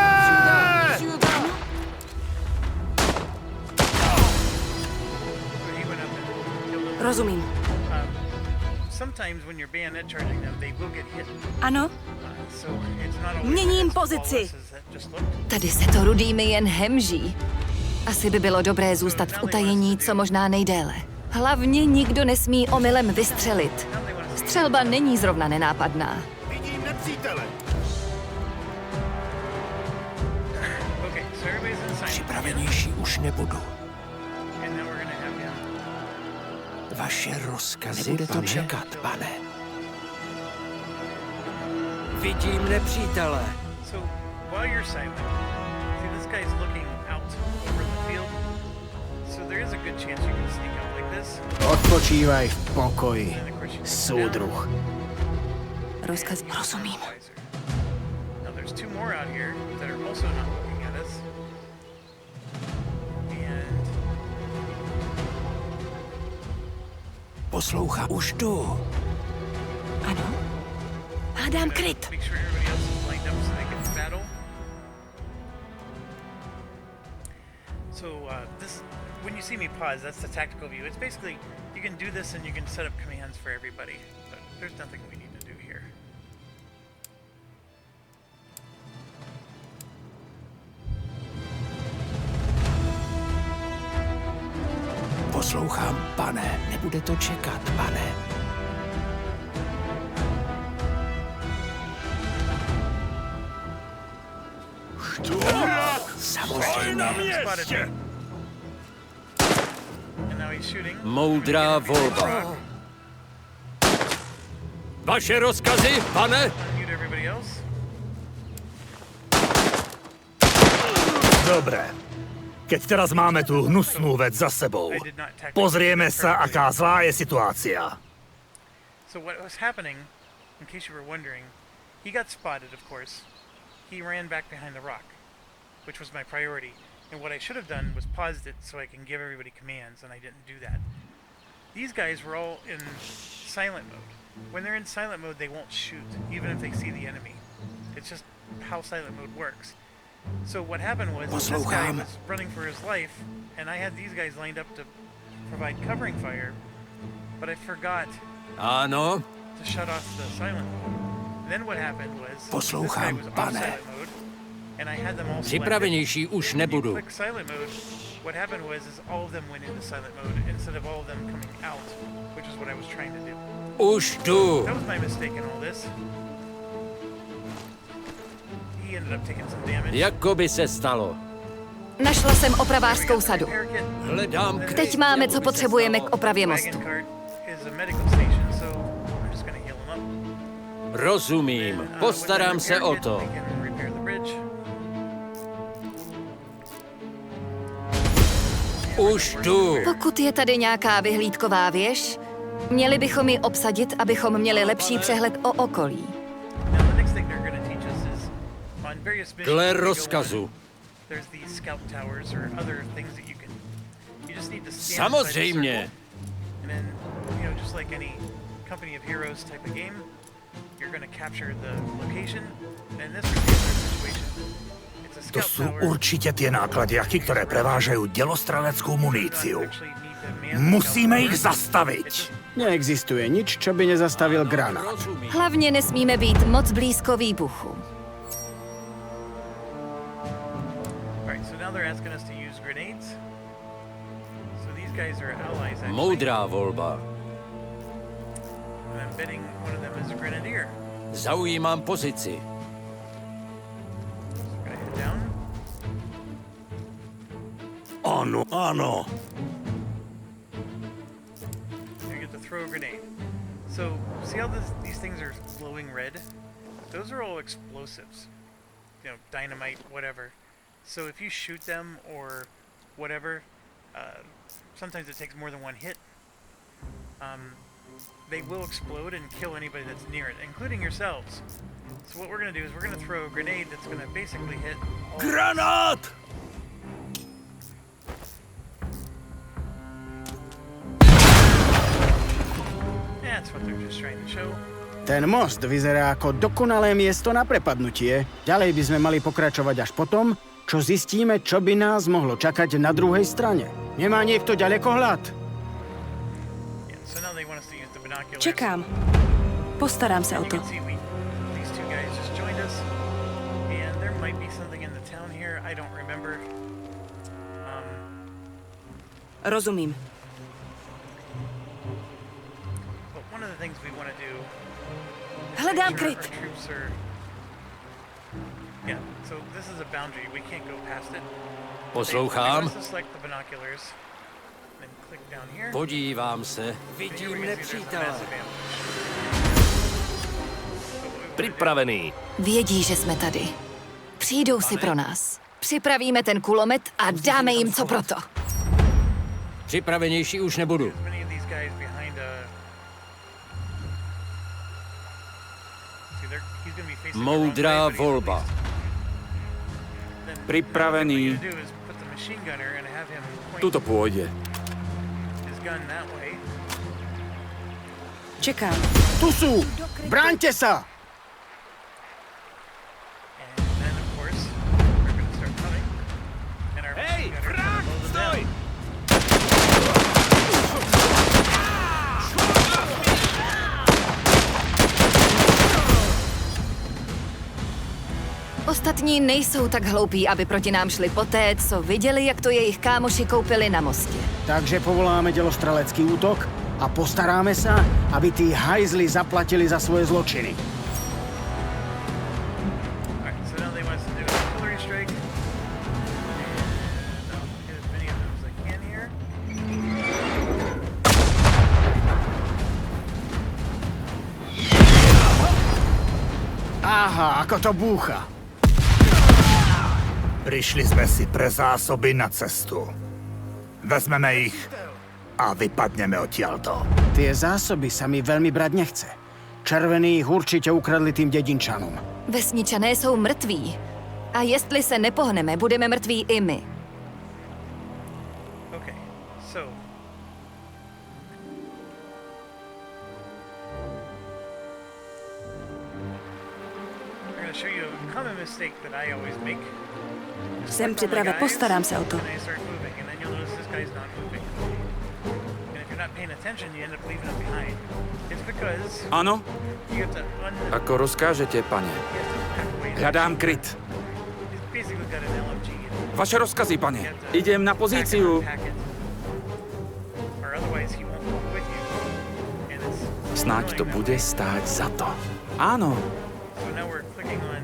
Rozumím. Sometimes when you're bayonet charging them, they will get hit. Ano. So it's not always Měním pozici. Tady se to rudými jen hemží. Asi by bylo dobré zůstat v utajení co možná nejdéle. Hlavně nikdo nesmí omylem vystřelit. Střelba není zrovna nenápadná. Vidím nepřítele. Připravenější už nebudu. Vaše rozkazy, Nebude to čekat, pane. Vidím nepřítele. So while you're silent, see this guy's looking out over the field. So there is a good chance you can sneak out like this. Odpočívaj v pokoji, soudruh. Rozkaz rozumím. Now there's two more out here that are also not looking at us. And Poslouchá, už jdu. Ano. Hledám kryt. make sure everybody else is lined up so they can battle. So this, when you see me pause, that's the tactical view. It's basically, you can do this and you can set up commands for everybody, but there's nothing we need to do here. Poslouchám, pane. Nebude to čekat, pane. Samozřejmě. Moudrá volba. Vaše rozkazy, pane? Dobre. Keď teraz máme tú hnusnú vec za sebou, pozrieme sa, aká zlá je situácia. So what was happening, in case you were wondering, he got spotted, of course. He ran back behind the rock, which was my priority. And what I should have done was paused it so I can give everybody commands, and I didn't do that. These guys were all in silent mode. When they're in silent mode, they won't shoot, even if they see the enemy. It's just how silent mode works. So what happened was this guy was running for his life, and I had these guys lined up to provide covering fire, but I forgot Ano. to shut off the silent mode. Then what happened was this guy Poslouchám, was off pane. silent mode, and I had them all selected. Připravenější už nebudu. Click silent mode. What happened was is all of them went into silent mode instead of all of them coming out, which is what I was trying to do. Už jdu. That was my mistake in all this. He ended up taking some damage. Jako by se stalo. Našla jsem opravářskou sadu. Hledám Teď máme, co potřebujeme k opravě mostu. Wagon cart is a medical station, so I'm just gonna heal him up. Rozumím. Postarám se o to. We can repair the bridge. Už jdu. Pokud je tady nějaká vyhlídková věž, měli bychom ji obsadit, abychom měli lepší přehled o okolí. Now the next thing they're gonna teach us is on various missions. Dle we go rozkazu. on, there's these scout towers or other things that you can. You just need to stand Samozřejmě. inside a circle, and then, you know, just like any Company of Heroes type of game, you're gonna capture the location. And in this particular situation, it's a To scout sú tower. určite tie nákladiaky, ktoré prevážajú delostreleckú muníciu. Musíme ich zastaviť. Neexistuje nič, čo by nezastavil granát. Rozumím. Hlavně nesmíme být moc blízko výbuchu. Alright, so now they're asking us to use grenades. So these guys are allies actually. Moudrá volba. And I'm betting one of them is a grenadier. Zaujímám pozici. So we're gonna head down. Áno, áno. You get to throw a grenade. So see how these things are glowing red? Those are all explosives. You know, dynamite, whatever. So if you shoot them or whatever, sometimes it takes more than one hit. They will explode and kill anybody that's near it, including yourselves. So what we're gonna do is we're gonna throw a grenade that's gonna basically hit all Granát! That's what they're just trying to show. Ten most vyzerá ako dokonalé miesto na prepadnutie. Ďalej by sme mali pokračovať až potom, čo zistíme, čo by nás mohlo čakať na druhej strane. Nemá niekto ďalekohľad? Yeah, so now they want us to use the binoculars. Čekám. Postarám se o You to. can see these two guys just joined us, and there might be something in the town here. I don't remember. Rozumím. But one of the things we want to do. Hledám make sure kryt. our troops are. Yeah, so this is a boundary. We can't go past it. They Poslouchám. want us to select the binoculars, then click down here. Podívám se. And here Vidím we can see there's a nepřítele. massive ambush. So what we wanna do- Připravený. Vědí, že jsme tady. Přijdou si pro nás. Připravíme ten kulomet a dáme jim co proto. Připravenější už nebudu. Many of these guys behind See, he's gonna be facing the wrong Moudrá way, but he's at volba. least- Then Připravený. what we do is put the machine gunner and have him point Tuto pôjde. his gun that way. Čekám. Tu sú! Bráňte sa! And then of course we're gonna start coming. And our machine gunner is gonna blow them down. Ostatní nejsou tak hloupí, aby proti nám šli poté, co viděli, jak to jejich kámoši koupili na mostě. Takže povoláme dělostrelecký útok a postaráme sa, aby tí hajzli zaplatili za svoje zločiny. Alright, so now they want us to do an artillery strike. And I'll get as many of them as I can here. Aha, ako to búcha. Prišli sme si pre zásoby na cestu. Vezmeme ich a vypadneme odtiaľto. Tie zásoby sa mi veľmi brať nechce. Červení ich určite ukradli tým dedinčanom. Vesničané jsou mrtví. A jestli se nepohneme, budeme mrtví i my. Okay, so I'm going to show you a common mistake that I always make. Jsem připraven, postarám se o to. And I start moving, and then you'll notice this guy's not moving. And if you're not paying attention, you end up leaving him behind. It's because Ano, you have to ako rozkážete, pane. Hľadám kryt. He's basically got an LMG. Vaše rozkazy, pane. Idem na pozíciu. Or otherwise he won't walk with you. And it's Snáď to bude stáť za to. Áno, So now we're clicking on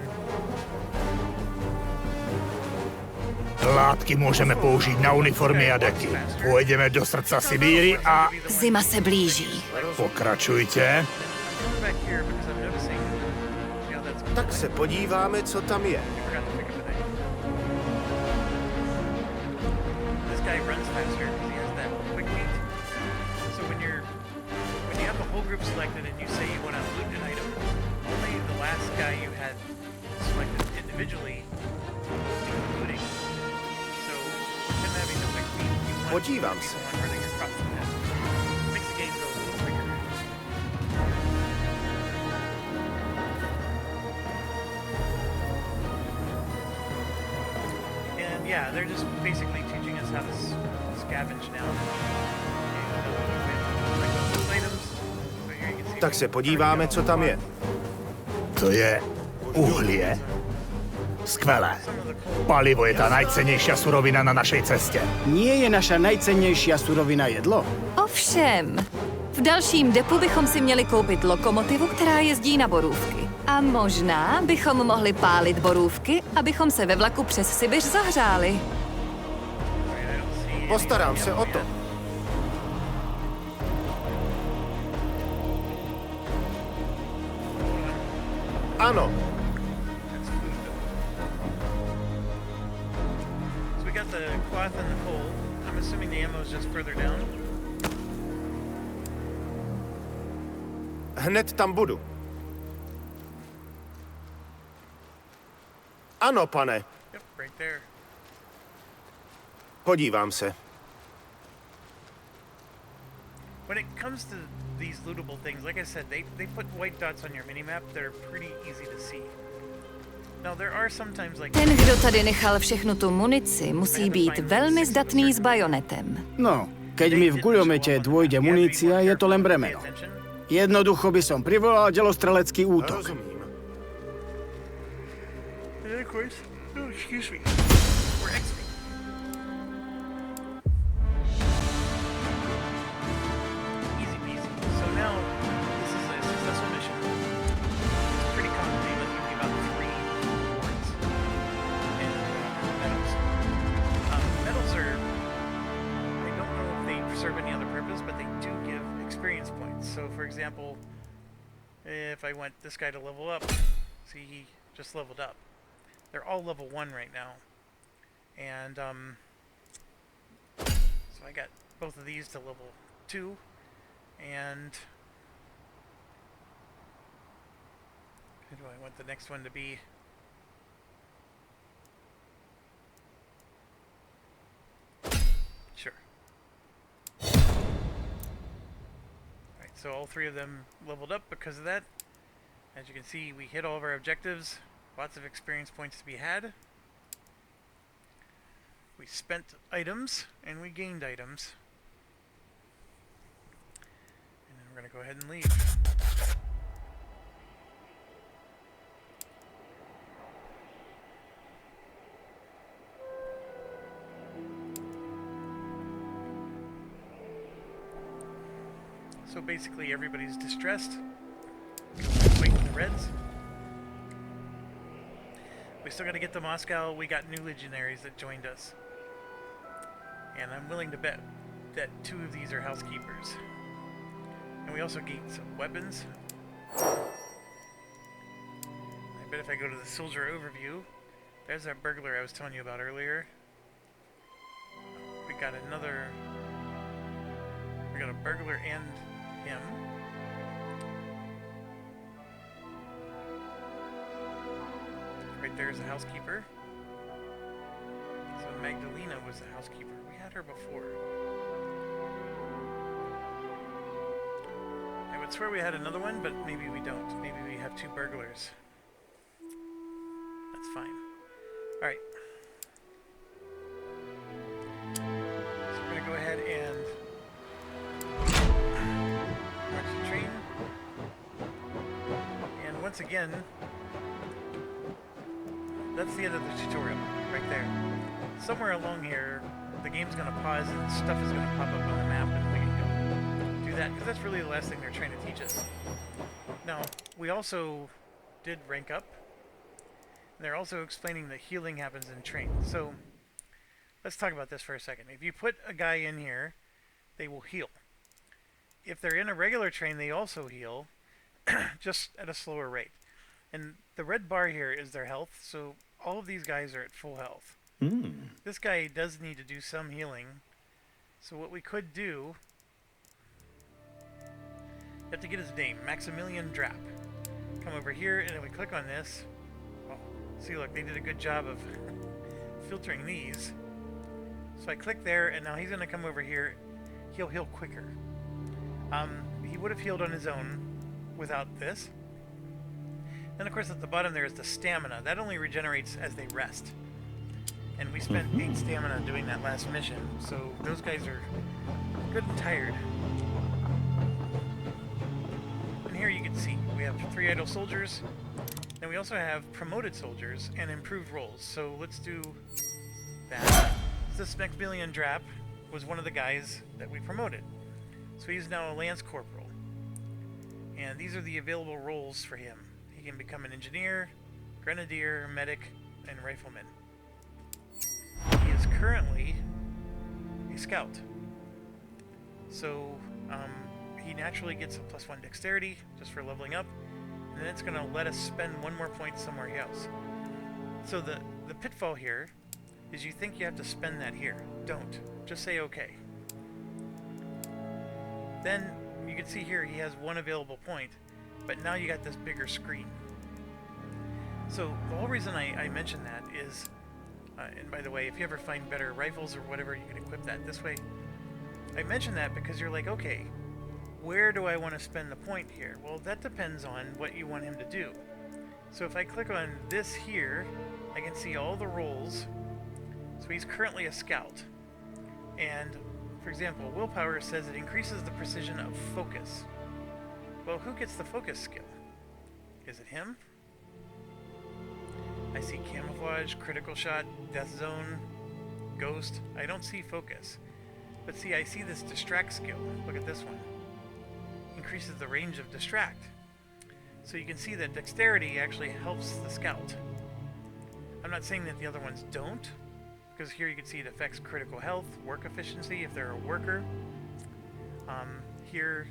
Látky môžeme použiť na uniformy a deky. Pôjdeme do srdca Sibíry a Zima se blíží. pokračujte. back here because I'm noticing that's Tak se podíváme, co tam je. forgot to pick up the knife. This guy runs faster because he has that quick feet. So when you have the whole group selected and you say you want to loot an item, only the last guy you had selected individually do the looting. So him having the quick feet, you want Podívám to be se. the one running across the map. Makes the game go a little quicker. And yeah, they're just basically teaching us how to scavenge now. Tak se podíváme, co tam je. To je uhlie. Skvelé. Palivo je tá najcennejšia surovina na našej ceste. Nie je naša najcennejšia surovina jedlo? Ovšem, v dalším depu bychom si měli koupit lokomotivu, která jezdí na borůvky. A možná bychom mohli pálit borůvky, abychom se ve vlaku přes Sibiř zahřáli. Postarám se o to. Ano, So we got the cloth and the coal. I'm assuming the ammo is just further down. hned tam budu. Ano, pane. Yep, right there. Podívám se. When it comes to these lootable things, like I said, they put white dots on your minimap that are pretty easy to see. Now there are sometimes like Ten, kdo tady nechal všechnu tu munici, musí být velmi zdatný s bajonetem. No, keď mi v guľomete dôjde munícia, je to len bremeno. Jednoducho by som privolal delostrelecký útok. Rozumím. And of course, oh, excuse me, we're exiting. Easy peasy. So now, this is a successful mission. It's pretty common. They let you give out 3 rewards. And medals. Medals are, I don't know if they serve any other purpose, but they do give experience points. So for example, if I want this guy to level up, see he just leveled up. They're all level 1 right now. And so I got both of these to level 2. And who do I want the next one to be? Sure. Alright, so all 3 of them leveled up because of that. As you can see, we hit all of our objectives. Lots of experience points to be had. We spent items, and we gained items. And then we're going to go ahead and leave. So basically everybody's distressed. Waiting the Reds. We still gotta get to Moscow. We got new legionaries that joined us. And I'm willing to bet that 2 of these are housekeepers. And we also gained some weapons. I bet if I go to the soldier overview, there's that burglar I was telling you about earlier. We got another... We got a burglar and him. Right there's a housekeeper. So Magdalena was the housekeeper. We had her before. I would swear we had another one, but maybe we don't. Maybe we have 2 burglars. That's fine. Alright. So we're going to go ahead and march the train. And once again, that's the end of the tutorial, right there. Somewhere along here, the game's going to pause and stuff is going to pop up on the map and we can go do that, because that's really the last thing they're trying to teach us. Now, we also did rank up. They're also explaining that healing happens in train. So, let's talk about this for a second. If you put a guy in here, they will heal. If they're in a regular train, they also heal, just at a slower rate. And the red bar here is their health, so all of these guys are at full health. This guy does need to do some healing. So what we could do... You have to get his name, Maximilian Drapp. Come over here, and then we click on this. Oh, see, look, they did a good job of filtering these. So I click there, and now he's going to come over here. He'll heal quicker. He would have healed on his own without this. Then, of course, at the bottom there is the stamina. That only regenerates as they rest. And we spent 8 stamina doing that last mission, so those guys are good and tired. And here you can see, we have 3 idle soldiers. Then we also have promoted soldiers and improved roles. So let's do that. This Maximilian Drapp was one of the guys that we promoted. So he's now a Lance Corporal. And these are the available roles for him. He can become an engineer, grenadier, medic, and rifleman. He is currently a scout. So he naturally gets a +1 dexterity just for leveling up. And then it's going to let us spend 1 more point somewhere else. So the pitfall here is you think you have to spend that here. Don't. Just say okay. Then you can see here he has 1 available point, but now you got this bigger screen. So the whole reason I mentioned that is, and by the way, if you ever find better rifles or whatever, you can equip that this way. I mentioned that because you're like, okay, where do I want to spend the point here? Well, that depends on what you want him to do. So if I click on this here, I can see all the roles. So he's currently a scout. And, for example, willpower says it increases the precision of focus. Well, who gets the focus skill? Is it him? I see camouflage, critical shot, death zone, ghost. I don't see focus. But see, I see this distract skill. Look at this one. Increases the range of distract. So you can see that dexterity actually helps the scout. I'm not saying that the other ones don't, because here you can see it affects critical health, work efficiency if they're a worker. Here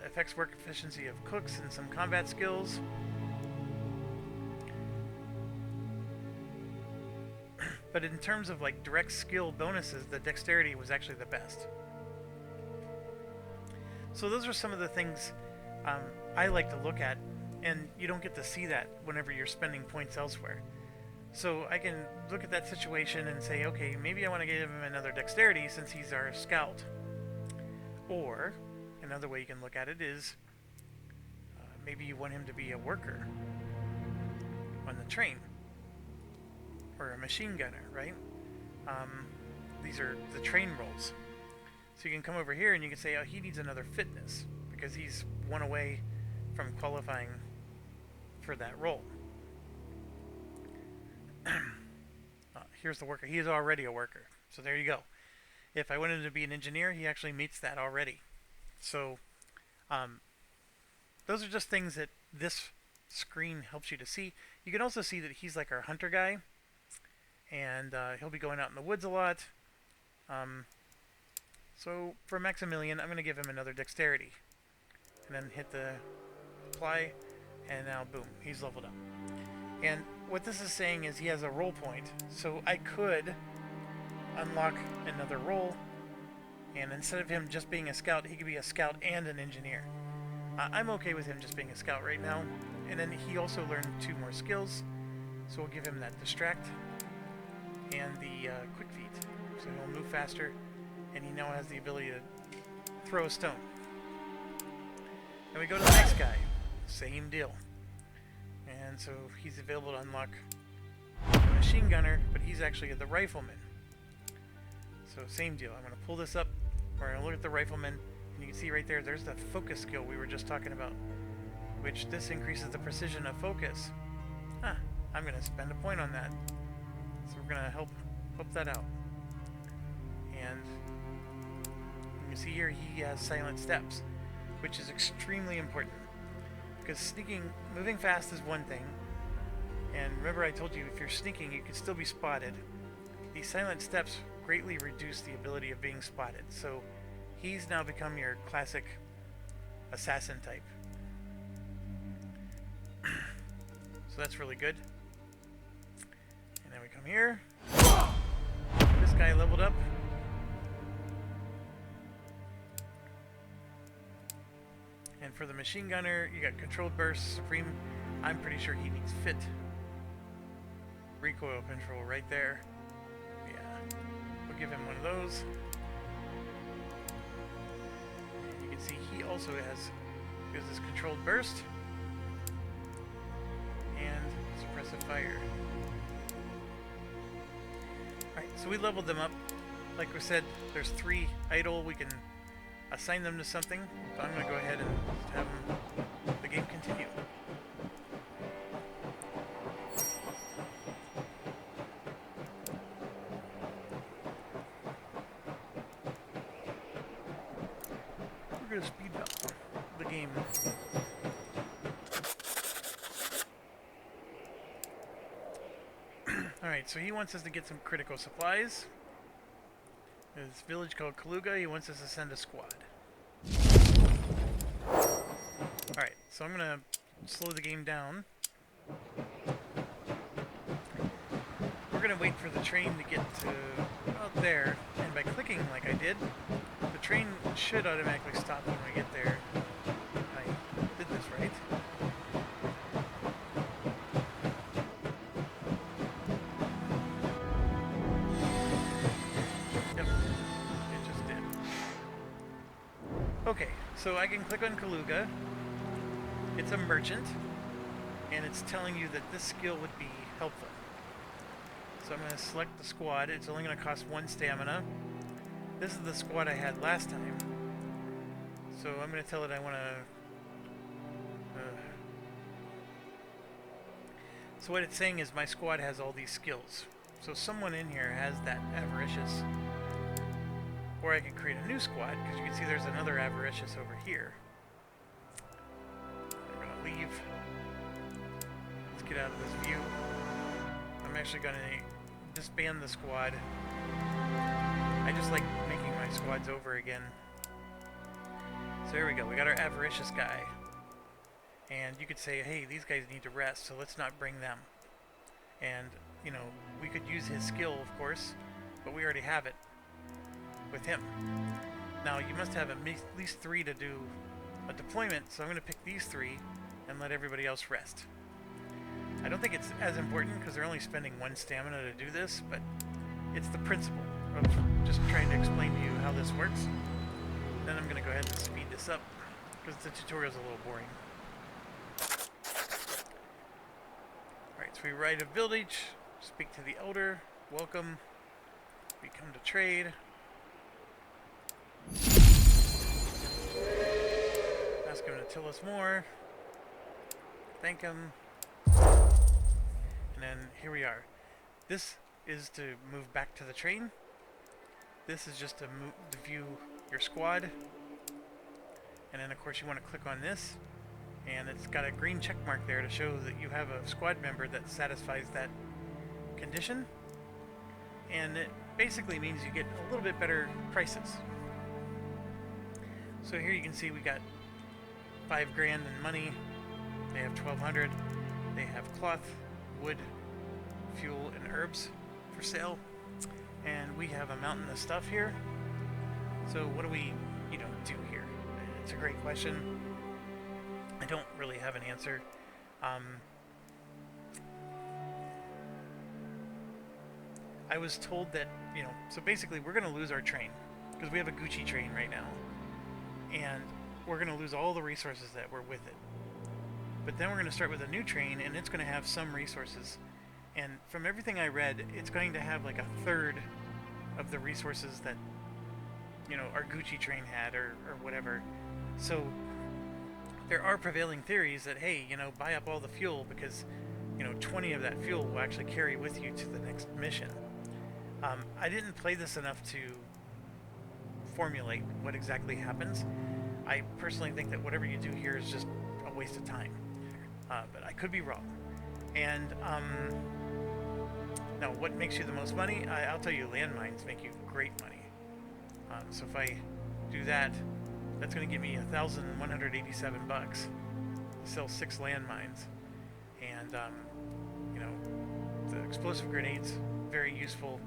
affects work efficiency of cooks and some combat skills. But in terms of like direct skill bonuses, the dexterity was actually the best. So those are some of the things I like to look at, and you don't get to see that whenever you're spending points elsewhere. So I can look at that situation and say, okay, maybe I want to give him another dexterity since he's our scout. Or, another way you can look at it is, maybe you want him to be a worker on the train. Or a machine gunner, right? These are the train roles. So you can come over here and you can say, oh, he needs another fitness because he's 1 away from qualifying for that role. Here's the worker. He is already a worker. So there you go. If I wanted to be an engineer, he actually meets that already. So Those are just things that this screen helps you to see. You can also see that he's like our hunter guy, and he'll be going out in the woods a lot. So for Maximilian, I'm going to give him another dexterity, and then hit the apply, and now boom, he's leveled up. And what this is saying is he has a role point, so I could unlock another role, and instead of him just being a scout, he could be a scout and an engineer. I'm okay with him just being a scout right now, and then he also learned 2 more skills, so we'll give him that distract and the quick feet, so he'll move faster, and he now has the ability to throw a stone. And we go to the next guy, same deal. And so he's available to unlock the machine gunner, but he's actually the rifleman. So same deal. I'm going to pull this up. We're going to look at the rifleman, and you can see right there, there's the focus skill we were just talking about, which this increases the precision of focus. I'm going to spend a point on that. So we're going to help that out. And you can see here he has silent steps, which is extremely important. Because moving fast is one thing, and remember I told you if you're sneaking you can still be spotted. These silent steps greatly reduce the ability of being spotted, so he's now become your classic assassin type. So that's really good. And then we come here. This guy leveled up. And for the machine gunner, you got controlled burst, supreme. I'm pretty sure he needs fit. Recoil control right there. Yeah. We'll give him one of those. And you can see he also has this controlled burst and suppressive fire. Alright, so we leveled them up. Like we said, there's 3 idle. We can assign them to something, but I'm going to go ahead and have the game continue. We're going to speed up the game. Alright, so he wants us to get some critical supplies. This village called Kaluga, he wants us to send a squad. Alright, so I'm gonna slow the game down. We're gonna wait for the train to get to out there, and by clicking like I did, the train should automatically stop when we get there. I did this right. Okay, so I can click on Kaluga. It's a merchant, and it's telling you that this skill would be helpful. So I'm going to select the squad. It's only going to cost 1 stamina. This is the squad I had last time. So I'm going to tell it I want to... So what it's saying is my squad has all these skills. So someone in here has that avaricious. Or I can create a new squad, because you can see there's another avaricious over here. I'm going to leave. Let's get out of this view. I'm actually going to disband the squad. I just like making my squads over again. So here we go. We got our avaricious guy. And you could say, hey, these guys need to rest, so let's not bring them. And, you know, we could use his skill, of course, but we already have it with him. Now, you must have at least 3 to do a deployment, so I'm going to pick these 3 and let everybody else rest. I don't think it's as important because they're only spending 1 stamina to do this, but it's the principle of just trying to explain to you how this works. Then I'm going to go ahead and speed this up because the tutorial's a little boring. Alright, so we ride a village, speak to the elder, welcome, we come to trade. Ask him to tell us more. Thank him. And then here we are. This is to move back to the train. This is just to view your squad. And then of course you want to click on this, and it's got a green check mark there to show that you have a squad member that satisfies that condition. And it basically means you get a little bit better prices. So here you can see we got $5 grand in money. They have 1,200. They have cloth, wood, fuel, and herbs for sale. And we have a mountain of stuff here. So what do we, do here? It's a great question. I don't really have an answer. I was told that, so basically we're going to lose our train because we have a Gucci train right now. And we're going to lose all the resources that were with it. But then we're going to start with a new train, and it's going to have some resources. And from everything I read, it's going to have like a third of the resources that, our Gucci train had or whatever. So there are prevailing theories that, hey, buy up all the fuel because, 20 of that fuel will actually carry with you to the next mission. I didn't play this enough to formulate what exactly happens. I personally think that whatever you do here is just a waste of time. But I could be wrong. And now, what makes you the most money? I'll tell you, landmines make you great money. So if I do that, that's going to give me 1,187 bucks to sell 6 landmines. And the explosive grenades, very useful.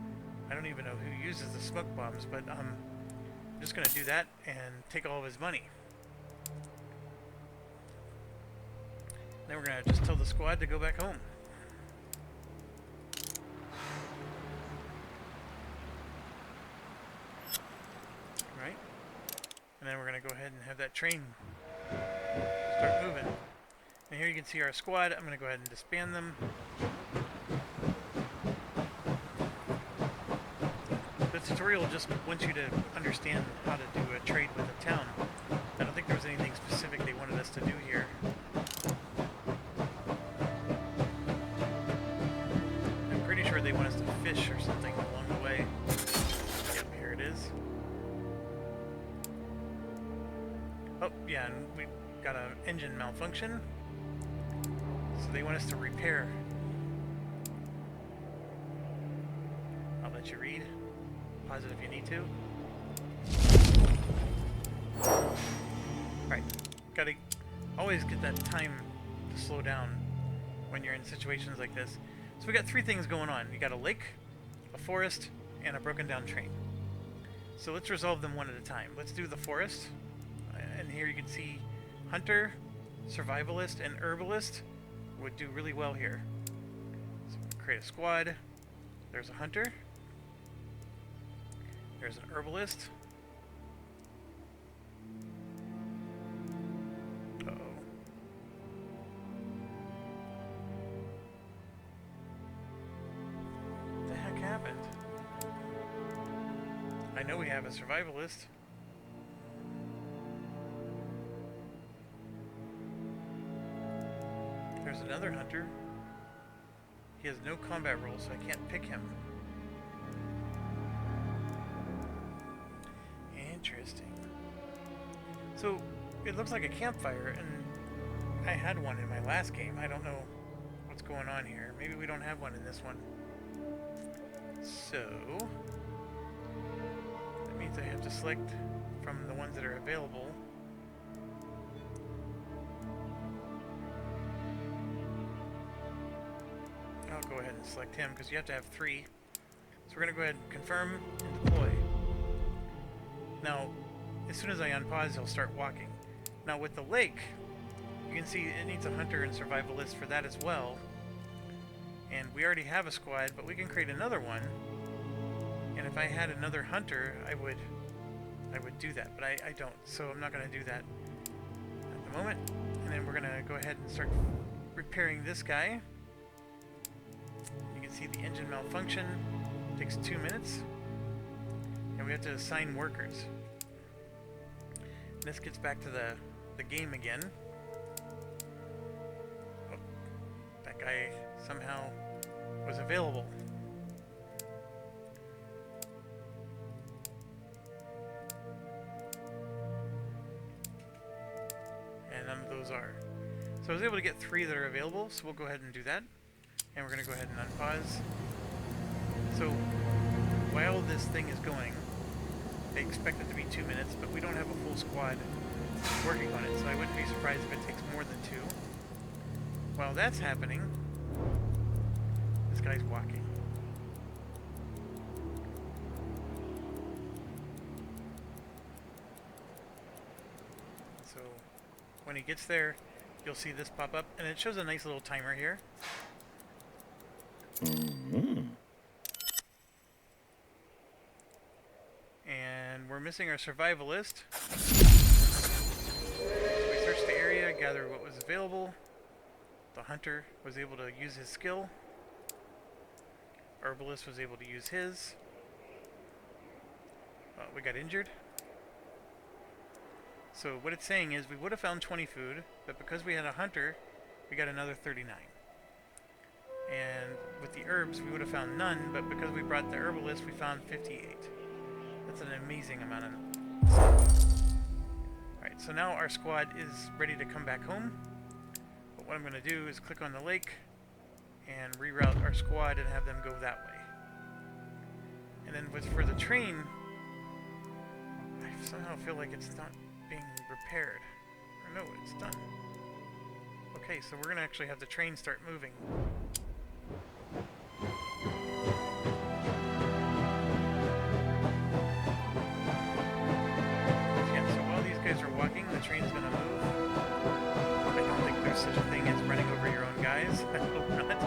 I don't even know who uses the smoke bombs, but I'm just going to do that and take all of his money. Then we're going to just tell the squad to go back home. Right? And then we're going to go ahead and have that train start moving. And here you can see our squad. I'm going to go ahead and disband them. The tutorial just wants you to understand how to do a trade with a town. I don't think there was anything specific they wanted us to do here. I'm pretty sure they want us to fish or something along the way. Yep, here it is. Oh, yeah, and we got an engine malfunction. So they want us to repair. I'll let you read. Pause it if you need to. Right. Gotta always get that time to slow down when you're in situations like this. So we got 3 things going on. You got a lake, a forest, and a broken down train. So let's resolve them one at a time. Let's do the forest. And here you can see hunter, survivalist, and herbalist would do really well here. So create a squad. There's a hunter. There's an herbalist. Uh-oh. What the heck happened? I know we have a survivalist. There's another hunter. He has no combat role, so I can't pick him. Interesting. So, it looks like a campfire, and I had one in my last game. I don't know what's going on here. Maybe we don't have one in this one. So, that means I have to select from the ones that are available. I'll go ahead and select him because you have to have 3. So we're going to go ahead and confirm and deploy. Now, as soon as I unpause, he'll start walking. Now with the lake, you can see it needs a hunter and survivalist for that as well. And we already have a squad, but we can create another one. And if I had another hunter, I would do that, but I don't, so I'm not going to do that at the moment. And then we're going to go ahead and start repairing this guy. You can see the engine malfunction. It takes 2 minutes. And we have to assign workers. And this gets back to the game again. Oh, that guy somehow was available. those are. So I was able to get 3 that are available, so we'll go ahead and do that. And we're going to go ahead and unpause. So while this thing is going, I expect it to be 2 minutes, but we don't have a full squad working on it, so I wouldn't be surprised if it takes more than 2. While that's happening, this guy's walking. So when he gets there, you'll see this pop up, and it shows a nice little timer here. And we're missing our survivalist. So we searched the area, gathered what was available. The hunter was able to use his skill. Herbalist was able to use his. We got injured. So what it's saying is we would have found 20 food, but because we had a hunter, we got another 39. And with the herbs, we would have found none, but because we brought the herbalist, we found 58. That's an amazing amount of... Alright, so now our squad is ready to come back home. But what I'm going to do is click on the lake and reroute our squad and have them go that way. And then for the train, I somehow feel like it's not being repaired. Or no, it's done. Okay, so we're going to actually have the train start moving. Yeah, so while these guys are walking, the train's going to move. I don't think there's such a thing as running over your own guys. I hope not.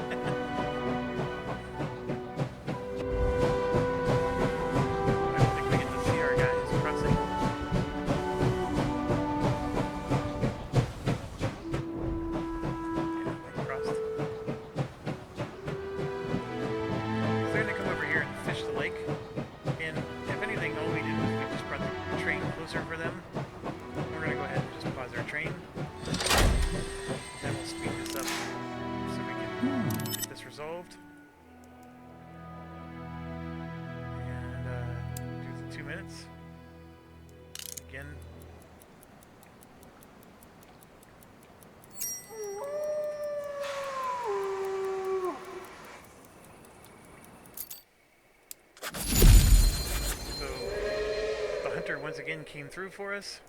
Once again came through for us,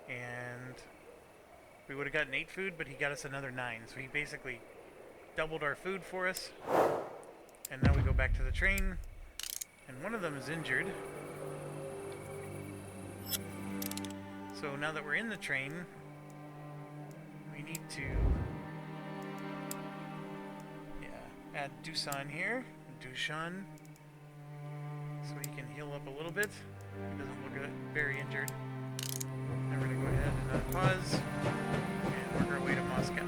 and we would have gotten 8 food, but he got us another 9, so he basically doubled our food for us. And now we go back to the train, and one of them is injured. So now that we're in the train, we need to add Dusan here, Dushan, so he can heal up a little bit. He doesn't look very injured. And we're going to go ahead and unpause and work our way to Moscow.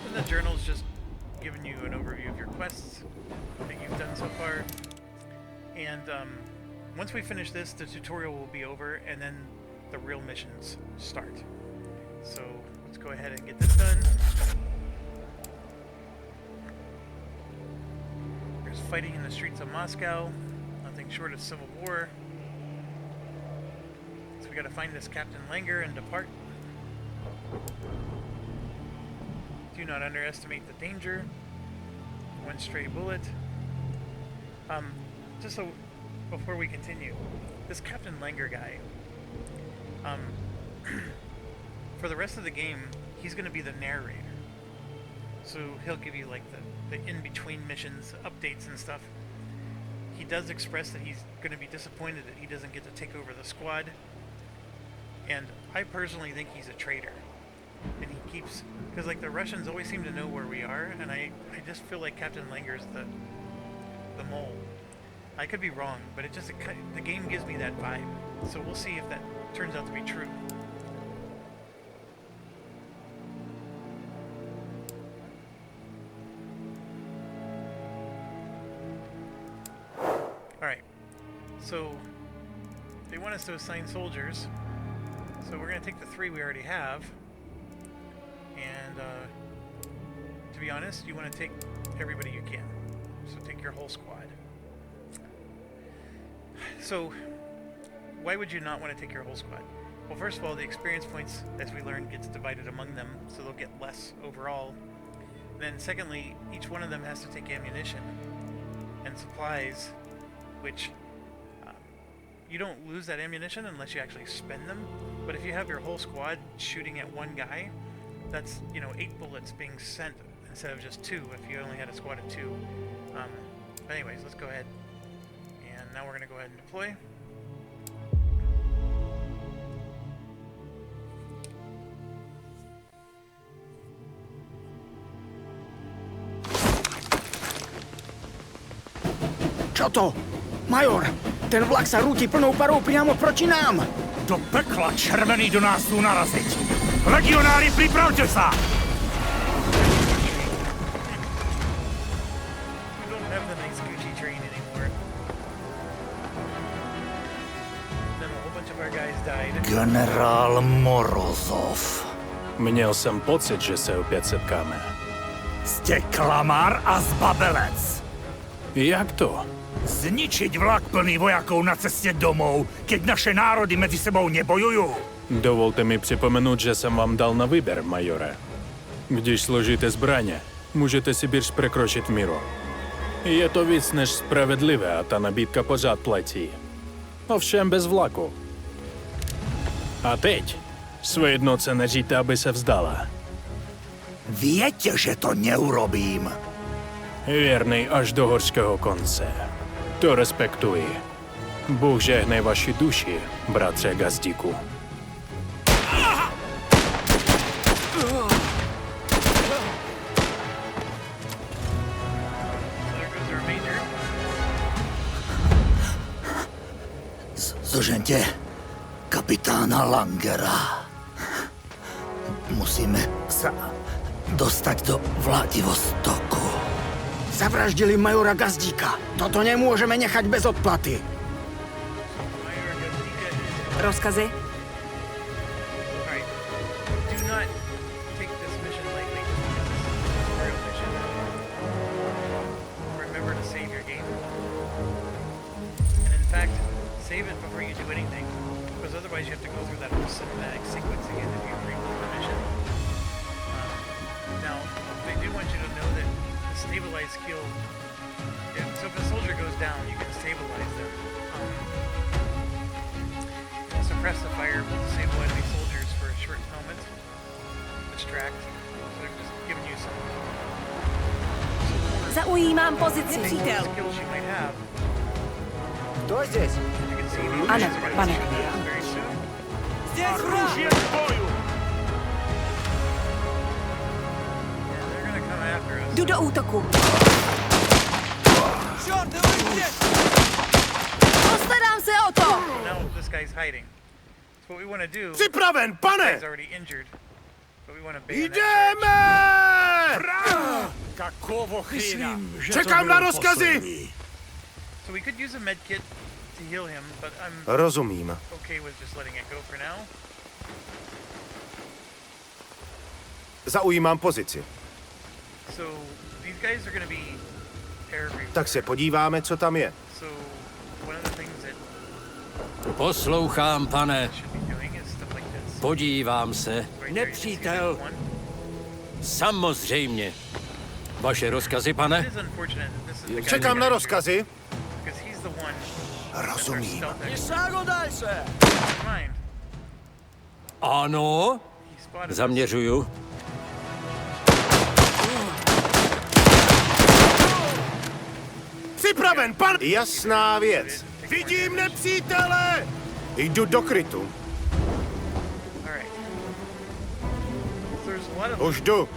And the journal's just giving you an overview of your quests that you've done so far. And once we finish this, the tutorial will be over, and then the real missions start. So let's go ahead and get this done. Fighting in the streets of Moscow, nothing short of civil war. So we gotta find this Captain Langer and depart. Do not underestimate the danger. One stray bullet. Just so before we continue, this Captain Langer guy, for the rest of the game, he's gonna be the narrator. So he'll give you like the in-between missions, updates and stuff. He does express that he's going to be disappointed that he doesn't get to take over the squad. And I personally think he's a traitor. And he keeps... Because like the Russians always seem to know where we are, and I just feel like Captain Langer's the mole. I could be wrong, but the game gives me that vibe. So we'll see if that turns out to be true. Alright, so they want us to assign soldiers, so we're going to take the 3 we already have, and to be honest, you want to take everybody you can, so take your whole squad. So, why would you not want to take your whole squad? Well, first of all, the experience points, as we learned, gets divided among them, so they'll get less overall. Then secondly, each one of them has to take ammunition and supplies, which you don't lose that ammunition unless you actually spend them. But if you have your whole squad shooting at one guy, that's, 8 bullets being sent instead of just 2 if you only had a squad of 2. Anyways, let's go ahead. And now we're going to go ahead and deploy. Čo to? Major, ten vlak sa rúti plnou parou priamo proti nám. Do pekla červený do nás tu naraziť. Legionári, pripravte sa! We don't have the nice Gucci train anymore. Then a whole bunch of our guys died. Generál Morozov. Měl jsem pocit, že se opět setkáme. Ste klamár a zbabelec. Jak to? Zničiť vlak plný vojakov na cestě domů, keď naše národy mezi sebou nebojují. Dovolte mi připomenout, že jsem vám dal na výběr, majore. Když složíte zbraně, můžete Sibirš překročit míru. Je to víc než spravedlivé a ta nabídka pořád platí. Ovšem bez vlaku. A teď svojednoce neříte, aby se vzdala. Viete, že to neurobím. Věrný až do horského konce. To respektuji. Bůh žehnej vaši duši, bratře Gazdíku. Zožente kapitána Langera. Musíme sa dostať do Vladivostoku. Zavraždili majora Gazdíka. Toto nemôžeme nechať bez odplaty. Rozkazy? Alright. Do not take this mission lightly. This is a real mission. Remember to save your game. And in fact, save it before you do anything. Because otherwise you have to go through that whole cinematic sequence again if you reload the mission. Now, they do want you to know that the stabilize skill... So if a soldier goes down, you can stabilize them. Suppress the fire will disable enemy soldiers for a short moment. Distract. So they're just giving you some Zaujímám pozici. skills you might have. Kto je zdесь? You can see these Ano, are pane. very soon. Оружие к бою! Yeah, they're gonna come after us. Jdu do útoku. Postarám se o to! Now this guy's hiding. So what we want to do... Připraven, This pane! guy's already injured. But we want to bayonet Jdeme! Какого хрена? Čekám na rozkazy! So we could use a med kit to heal him, but I'm Rozumím. okay with just letting it go for now. Zaujímám pozici. So these guys are going to be air review. Tak se podíváme, co tam je. So one of the things that Poslouchám, pane. should be doing is stuff like this. Podívám se. Right there, you can see Nepřítel. there's one. Samozřejmě. Vaše rozkazy, pane? It is unfortunate that this is the guy Čekám na rozkazy. because he's the one. Rozumím. Mind. Ano. He spotted us. Zaměřuju. Připraven, pan! Jasná věc. Vidím nepřítele! Jdu do krytu. Alright. So there's a lot of Už jdu.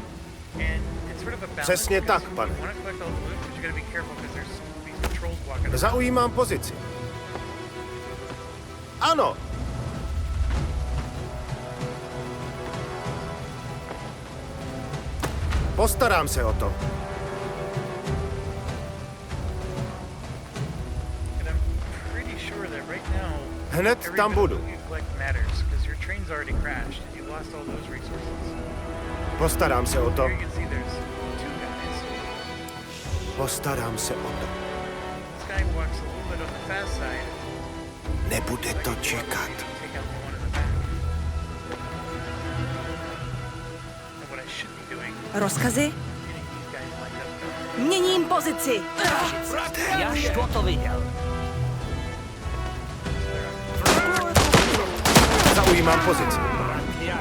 and it's sort of a balance. Přesně because tak, you pane. want to collect all the loot, but you gotta be careful because there's these patrols walking around. Zaujímám pozici. Ano. Postarám se o to. And I'm pretty sure that right now Hned every tam bit of budu. loot you collect matters because your train's already crashed and you lost all those resources. Postarám se o to. Here you can see there's 2 guys. Postarám se o to. This guy walks a little bit on the fast side. Nebude to čekat. Take out the one in the back. And what I should be doing, Rozkazy? getting these guys lined up. Měním pozici. Já to viděl. Zaujímám pozici. I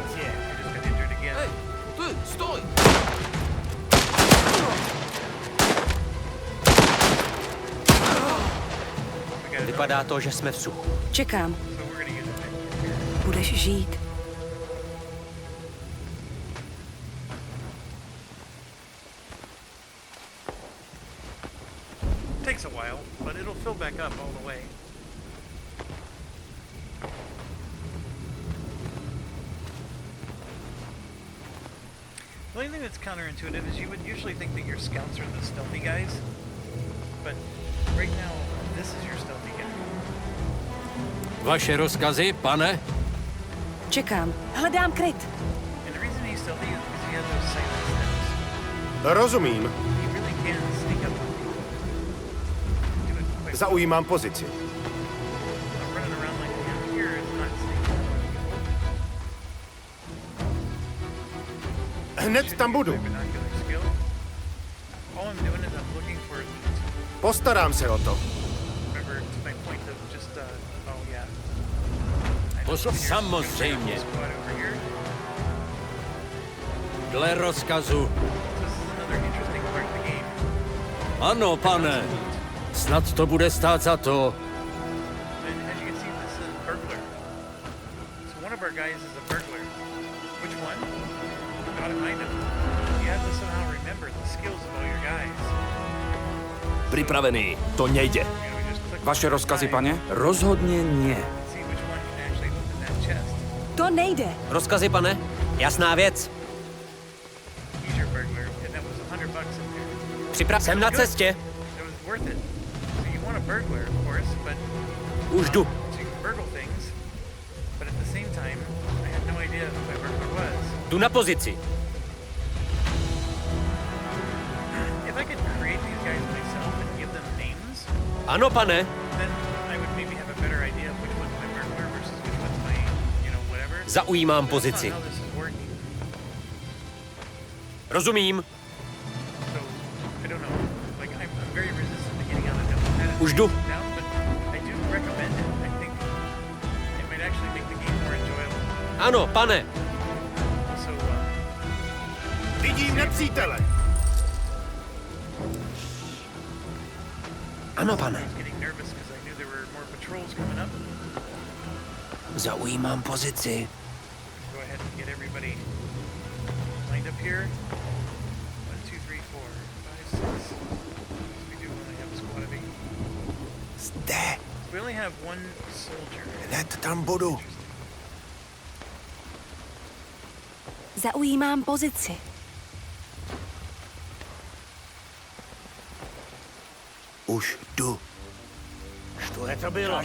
just got injured again. Ty, stoj! Vypadá to, že jsme v suchu. Čekám. So we're gonna use it. Budeš žít. Takes a while, but it'll fill back up all the way. The only thing that's counterintuitive is you would usually think that your scouts are the stealthy guys, but right now, this is your stealthy guy. Vaše rozkazy, pane? Čekám. Hledám kryt. And the reason he's stealthy is because he has those silent steps. Rozumím. He really can sneak up on people. Do it quick. Zaujímám pozici. But running around like him here is not sneaking up on people. Hned tam budu. Binocular skill. All I'm doing is I'm looking for loot. Postarám se o to. Remember to my point of just, oh yeah. Samozřejmě. Squad over here. Dle rozkazu. This is another interesting part of the game. Ano, pane. Snad to bude stát za to. And as you can see, this is a burglar. So one of our guys is a burglar. Which one? Gotta find him. You have to somehow remember the skills of all your guys. Připravený, to nejde. You know, we just click Vaše on rozkazy, the pane? guy Rozhodně ne. and see which one can actually open that chest. To nejde. Rozkazy, pane? Jasná věc. He's your burglar, and that was $100 in there. Připrav. Jsem na cestě. It was worth it. So you want a burglar, of course, but Už jdu. so you can burgle things. But at the same time, I had no idea who my burglar was. Jdu na pozici. If I could create these guys myself and give them names, Ano, pane. then I would maybe have a better idea of which one's my burglar versus which one's my, you know, whatever. Zaujímám That's not pozici. how this is working. Rozumím. So, I don't know. Like, I'm very resistant to getting on a double Už jdu. now, but I do recommend it. I think it might actually make the game more enjoyable. Ano, pane. So, Vidím nepřítele. Ano, I pane. was getting nervous because I knew there were more patrols coming up. Zaujímám pozici. Go ahead and get everybody lined up here. 1, 2, 3, 4, 5, 6. We do only have a squad of 8. Zde. So we only have one soldier. Hned tam budu. Zaujímám pozici. Už jdu. Что это было?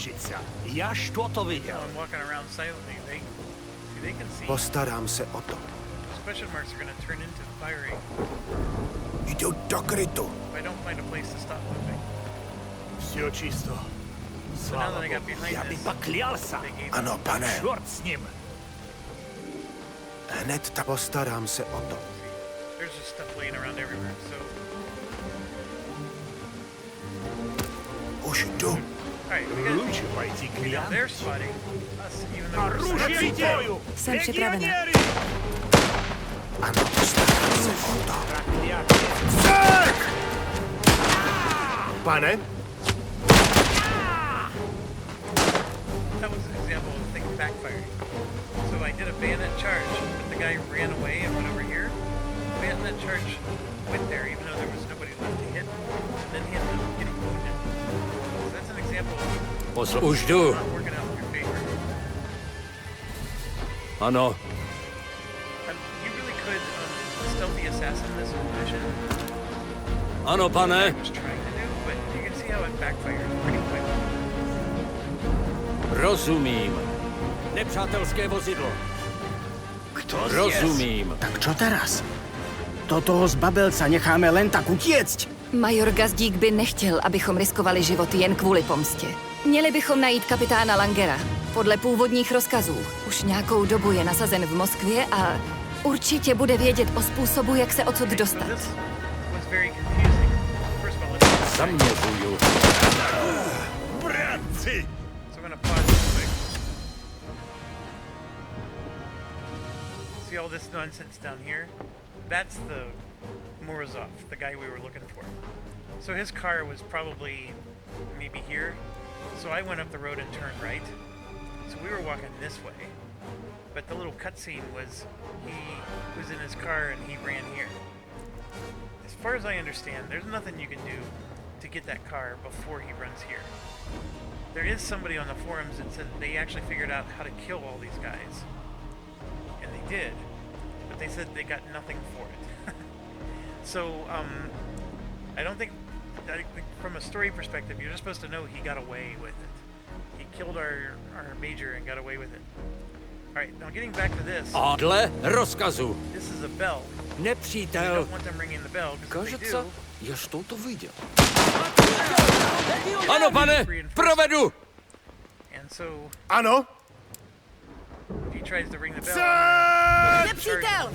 Я что-то видел. I'm walking around silently. They can see. Postarám se o to. Those question marks are going to turn into firing Jdu do krytu. if I don't find a place to stop moving. Все чисто. So now that I got behind Я бы this, поклялся. they gave Ano, pane. Черт с ним. Hned tam postarám se o to. there's just stuff laying around everywhere. So, Už jdu. alright, we got Лучше пойти глянуть. they're spotting us, even though we're Оружие к бою! Jsem připravena. Легионеры! Ano, postarám se o to. Проклятие! Pane, That was an example of things backfiring. So I did a bayonet charge, but the guy ran away and went over here. The bayonet charge went there, even though there was nobody left to hit, and then he ended up getting wounded. So that's an example of Už jdu. not working out in your favor. Ano. You really could stealthy assassin this mission. Ano, I pane. was trying to do, but you can see how it backfired pretty quick. Rozumím. Nepřátelské vozidlo. Rozumím. Tak čo teraz? Do toho zbabelca necháme len tak utiecť. Major Gazdík by nechtěl, abychom riskovali život jen kvůli pomstě. Měli bychom najít kapitána Langera. Podle původních rozkazů. Už nějakou dobu je nasazen v Moskvě a určitě bude vědět o způsobu, jak se odsud dostat. Zaměřuju. Bratci! See all this nonsense down here? That's the Morozov, the guy we were looking for. So his car was probably maybe here. So I went up the road and turned right. So we were walking this way. But the little cutscene was he was in his car and he ran here. As far as I understand, there's nothing you can do to get that car before he runs here. There is somebody on the forums that said they actually figured out how to kill all these guys. And they did, but they said they got nothing for it. So, I don't think, from a story perspective, you're just supposed to know he got away with it. He killed our major and got away with it. Alright, now getting back to this. A dle rozkazu. This is a bell. You Nepřítel. don't want them ringing the bell, because if they do, já to viděl. Ano, pane, provedu. and so Ano? if he tries to ring the bell, Nepřítel!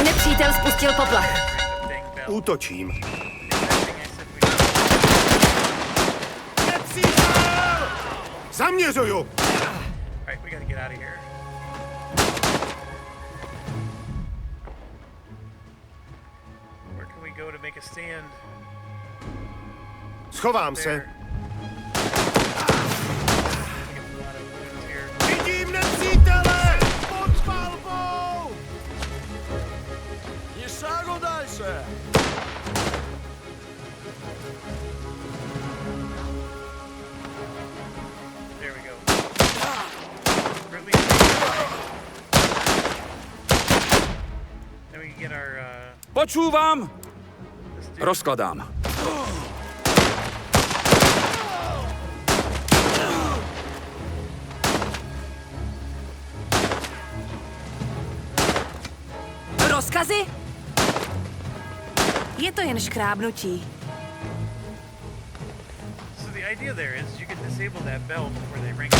Nepřítel spustil poplach. dang bell. Útočím. Everything I said we did. Nepřítel! Zaměřuju! Alright, we gotta get out of here. Where can we go to make a stand? Schovám se. There. Get a lot of wounds here. Vidím nepřítele! Pod palbou! Šágo dálce. There we go. Release. Then we can get our Počúvam! this dude. Rozkladám. Rozkazy? Je to jen škrábnutí. So the idea there is you can disable that bell before they ring.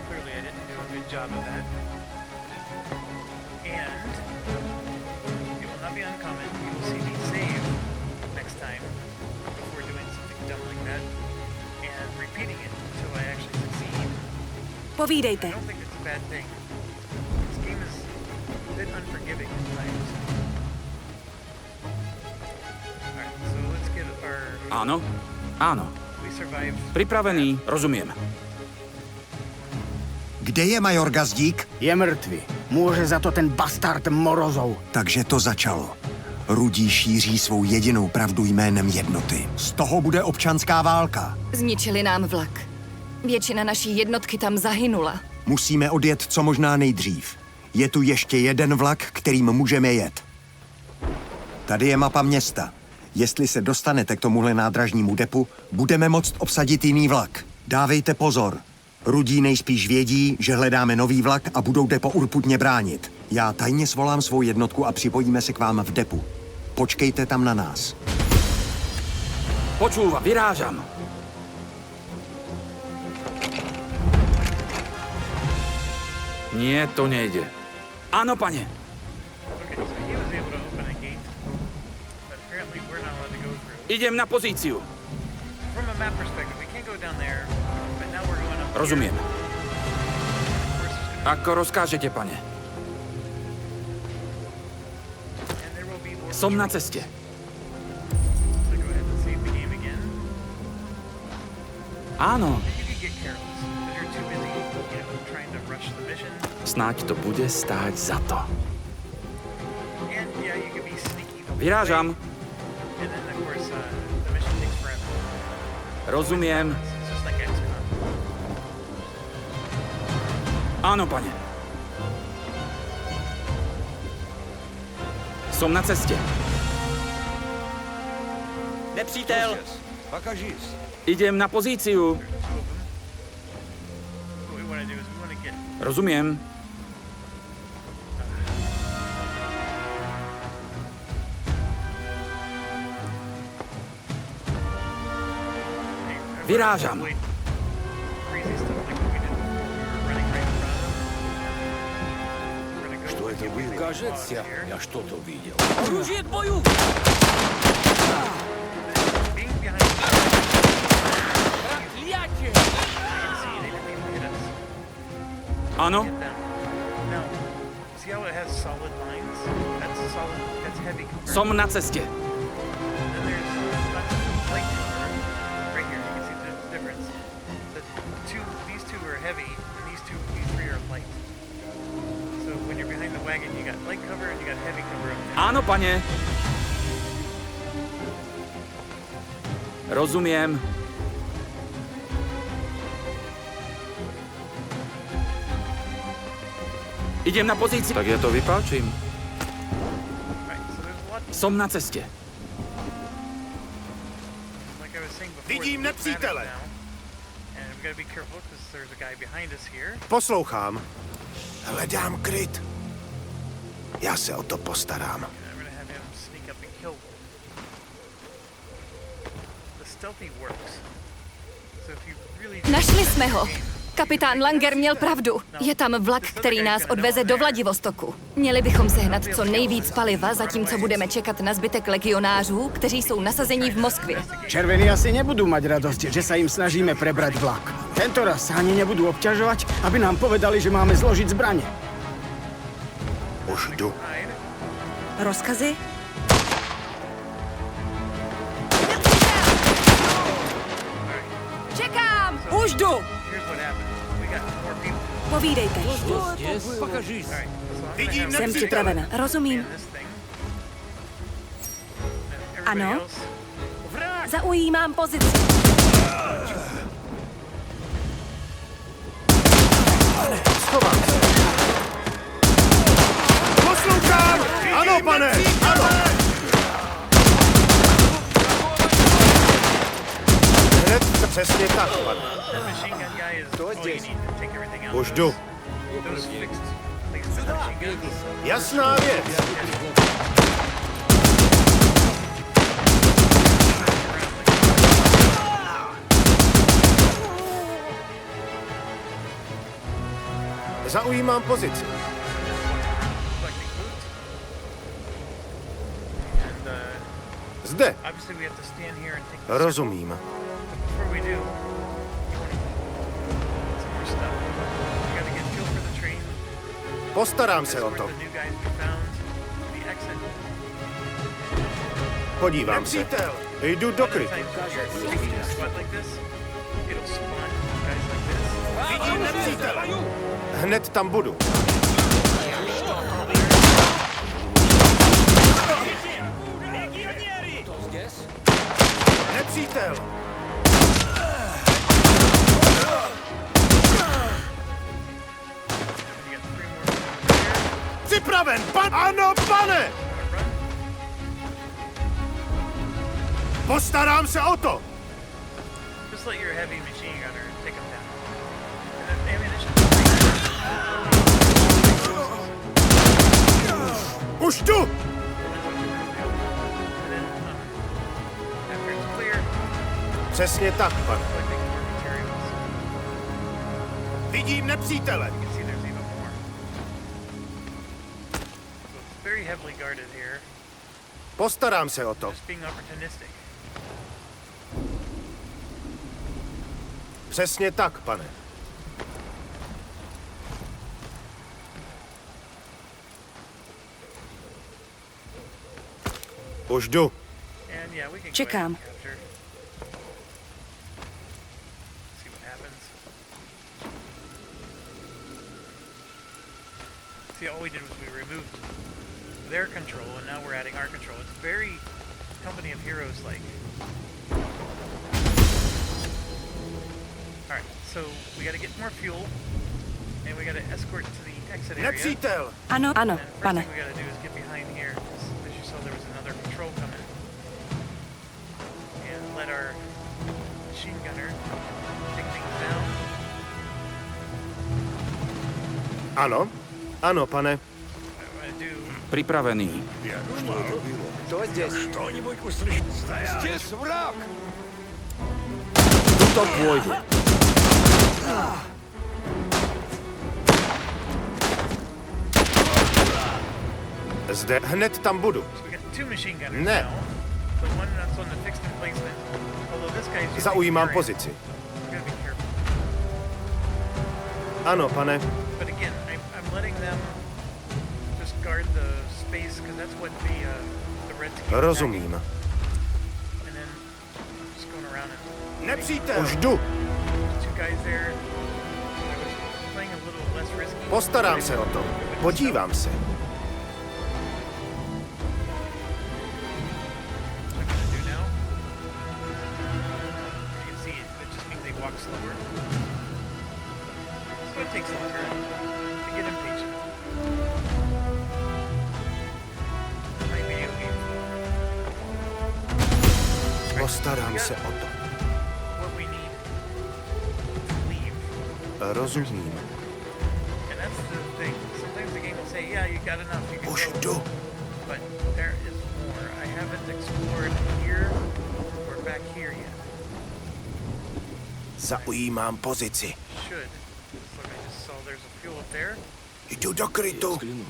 Clearly I didn't do a good job of that. And it will not be uncommon. You will see me save next time before doing something dumb like that and repeating it until I actually succeed. Povídejte. I don't think it's a bad thing. This game is a bit unforgiving at times. Alright, so let's get our... Áno? Áno. We survived. Pripravený, rozumiem. Kde je major Gazdík? Je mrtvý. Může za to ten bastard Morozov. Takže to začalo. Rudí šíří svou jedinou pravdu jménem jednoty. Z toho bude občanská válka. Zničili nám vlak. Většina naší jednotky tam zahynula. Musíme odjet co možná nejdřív. Je tu ještě jeden vlak, kterým můžeme jet. Tady je mapa města. Jestli se dostanete k tomuhle nádražnímu depu, budeme moct obsadit jiný vlak. Dávejte pozor. Rudí nejspíš vědí, že hledáme nový vlak a budou depo urputně bránit. Já tajně svolám svou jednotku a připojíme se k vám v depu. Počkejte tam na nás. Počúva, vyrážam. Nie, to nejde. Áno, pane. Okay, so he was able to open a gate, but apparently we're not allowed to go through. Idem na pozíciu. From a map perspective, we can't go down there, but now we're going up here. Rozumiem. Of course, there's gonna Ako rozkážete, pane. be- and there will be more Som na patrols. ceste. So go ahead and save the game again. Áno. You can get careless, because you're too busy, trying to rush the mission. Snáď to bude stáť za to. And yeah, you can be sneaky. the whole Vyrážam. way, and then of course, the mission takes forever. Rozumiem. It's just like XCOM. Áno, pane. Som na ceste. Nepřítel. Idem na pozíciu. What we want to do is we want to get Rozumiem. Vyrážám. Что это было? Кажется, я что-то видел. Оружие к бою! Ano? Now, see how it has solid lines? That's heavy cover. Som na cestě. Then there's light cover right here. You can see the difference. These two are heavy, and these three are light. So when you're behind the wagon, you got light cover and you got heavy cover up there. Ano, pane. Rozumiem. Idem na pozici. Tak ja to vypáčim. Som na cestě. Like I was saying before, Vidím the loop nepřítele. matters now, and we gotta be careful because there's a guy behind us here. Poslouchám. Hledám kryt. Já se o to postarám. I'm gonna have him sneak up and kill. The stealthy works. So if you really Našli jsme ho. Kapitán Langer měl pravdu. Je tam vlak, který nás odveze do Vladivostoku. Měli bychom sehnat co nejvíc paliva, zatímco budeme čekat na zbytek legionářů, kteří jsou nasazení v Moskvě. Červení asi nebudú mať radosť, že sa im snažíme prebrať vlak. Tento raz sa ani nebudú obťažovať, aby nám povedali, že máme zložiť zbrane. Už jdu. Rozkazy? Čekám! Už jdu! here's what happened. We got more people. Povídejte. Покажись. Alright, so I'm Vidím gonna have Jsem připravena. Rozumím. this thing. And Ano. everybody else, Zaujímám pozici. Poslouchám! Ano, pane! Ano! Hned přesně tak, pane. that machine gun guy is all you need to take everything out. Už jdu. Those fixed things with the machine guns. Jasná věc. Zaujímám pozici. Collecting loot. And Zde. obviously we have to stand here and take the Rozumím. circle. But before we do, some more stuff. We gotta get fuel for the train. Postarám se o Where to. the new guys we found, the exit. Podívám se. Jdu do krytu. Vidím nepřítele. Hned tam budu. Nepřítel. Připraven, pan! Ano, pane! Postarám se o to! Just let your heavy machine gunner take them down. And then ammunition. Už jdu! And then, after it's clear, Přesně tak, pane. collecting more materials. Vidím nepřítele. You can see there's even more. So it's very heavily guarded here. Postarám se o to. Just being opportunistic. Přesně tak, pane. Už jdu. And yeah, we can go ahead Čekám. and capture. See what happens. See, all we did was we removed their control, and now we're adding our control. It's very Company of Heroes like. Alright, so we gotta get more fuel, and we gotta escort to the exit area. Nepřítel! Ano, ano, First pane. thing we gotta do is get behind here, 'cause as you saw, there was another patrol coming. And let our machine gunner take things down. Ano? Ano, pane. What I'm gonna do, Připravený. Кто здесь? Что-нибудь услышал? Здесь враг! to pôjde. Zde, hned tam budu. So we got 2 machine gunners Ne. now. The one that's on the fixed emplacement. Although this guy's using Zaujímám area. pozici. You gotta be careful. Ano, pane. But again, I'm letting them just guard the space because that's what the Reds keep Rozumím. attacking. And then just going around and Nepřítel! Už jdu. There's 2 guys there. I was playing a little less risky. Postarám se o to. Podívám se. What I'm gonna do now. You can see it just means they walk slower. So it takes longer to get impatient. My video game. Postarám se o to. What we need to leave. Rozumím. And that's the thing. Sometimes the game will say, yeah, you got enough. You can Už go. jdu. But there is more. I haven't explored here or back here yet. Zaujímám pozici. Should. Look, I just saw there's a fuel up there. Jdu do krytu. These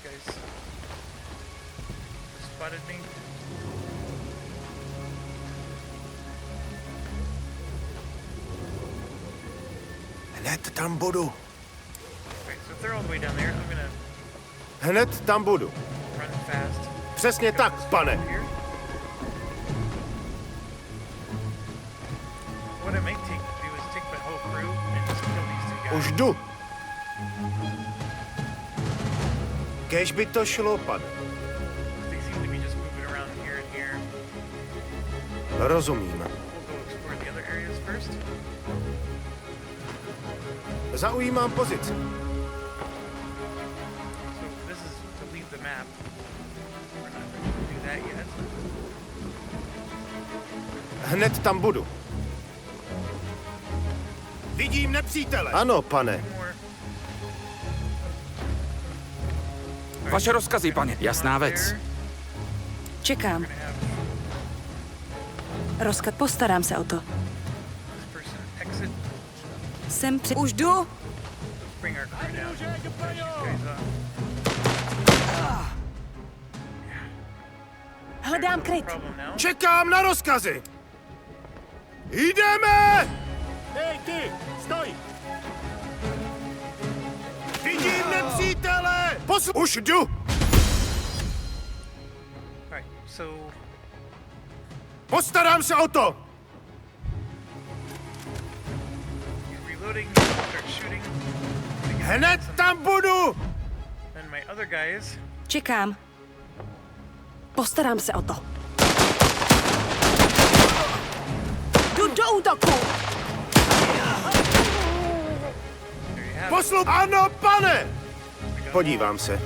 guys spotted me. Hned tam budu. Okay, so if they're all the way down there, I'm gonna Hned tam budu. run fast. Přesně tak, pane. Here. What I might take to do is take my whole crew and just kill these 2 guys. Už jdu. Kéž by to šlo, pane. They seem to be just moving around here and here. Rozumím. We'll go explore the other areas first. Zaujímám pozici. So this is to leave the map. We're not going to do that yet. Hned tam budu. Vidím nepřítele. Ano, pane. Vaše rozkazy, pane. Jasná věc. Čekám. Rozkaz, postarám se o to. Exit. Jsem při... Už jdu! Bring our crew down. Finish these guys off. Hledám kryt. Problem now. Čekám na rozkazy. Jdeme! Hej, ty, stoj! Vidím nepřítele! Už jdu! Alright, so Postarám se o to! he's reloading, start shooting. Hned tam budu! And my other guys. Čekám. Postarám se o to. Jdu do útoku! Ano, pane! Podívám se.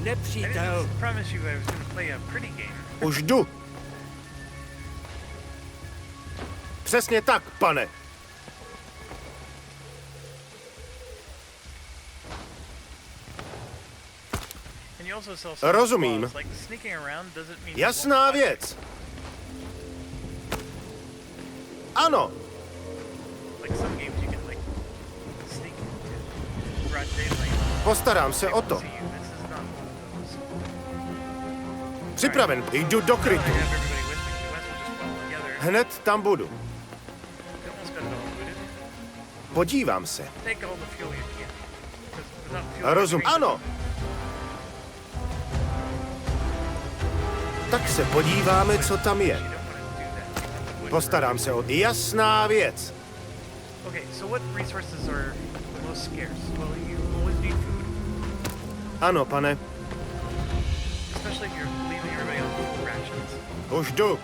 Nepřítel. I promise you I was going to play a pretty game. Už jdu. Přesně tak, pane. And you also sell some Rozumím. flaws, like sneaking around doesn't mean Jasná věc. Ano. like some games you can like sneak in broad daylight. Postarám se o to. See you. This is not one of those. Připraven. Jdu do krytu. I have everybody with me. The rest will just fall together. Hned tam budu. We almost got it all looted. Podívám se. Take all the fuel you can. 'Cause without fuel, Rozum. Ano. Tak se podíváme, co tam je. Postarám se o... Jasná věc. Okay, so what resources are the most scarce? Well, you always need food, Ano, pane. especially if you're leaving everybody on food rations. Už jdu. And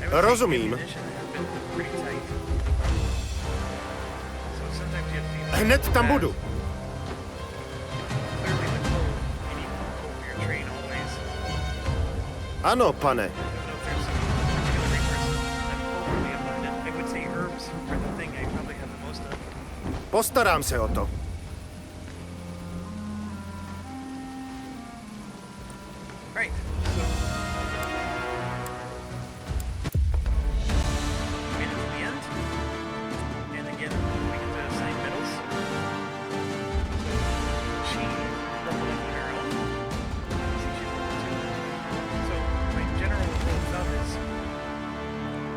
I would say Rozumím. ammunition has been pretty tight. So sometimes you have to be Hned tam budu. clearly the coal. You need coal for your train always. Ano, pane. I don't know if there's some particular resources that coal really abundant. I would say herbs are the thing I probably have the most of. Postarám se o to. Right. So, made it to the end. And again, we get to assign medals. She leveled up on her own. See, she's level 2. So my general rule of thumb is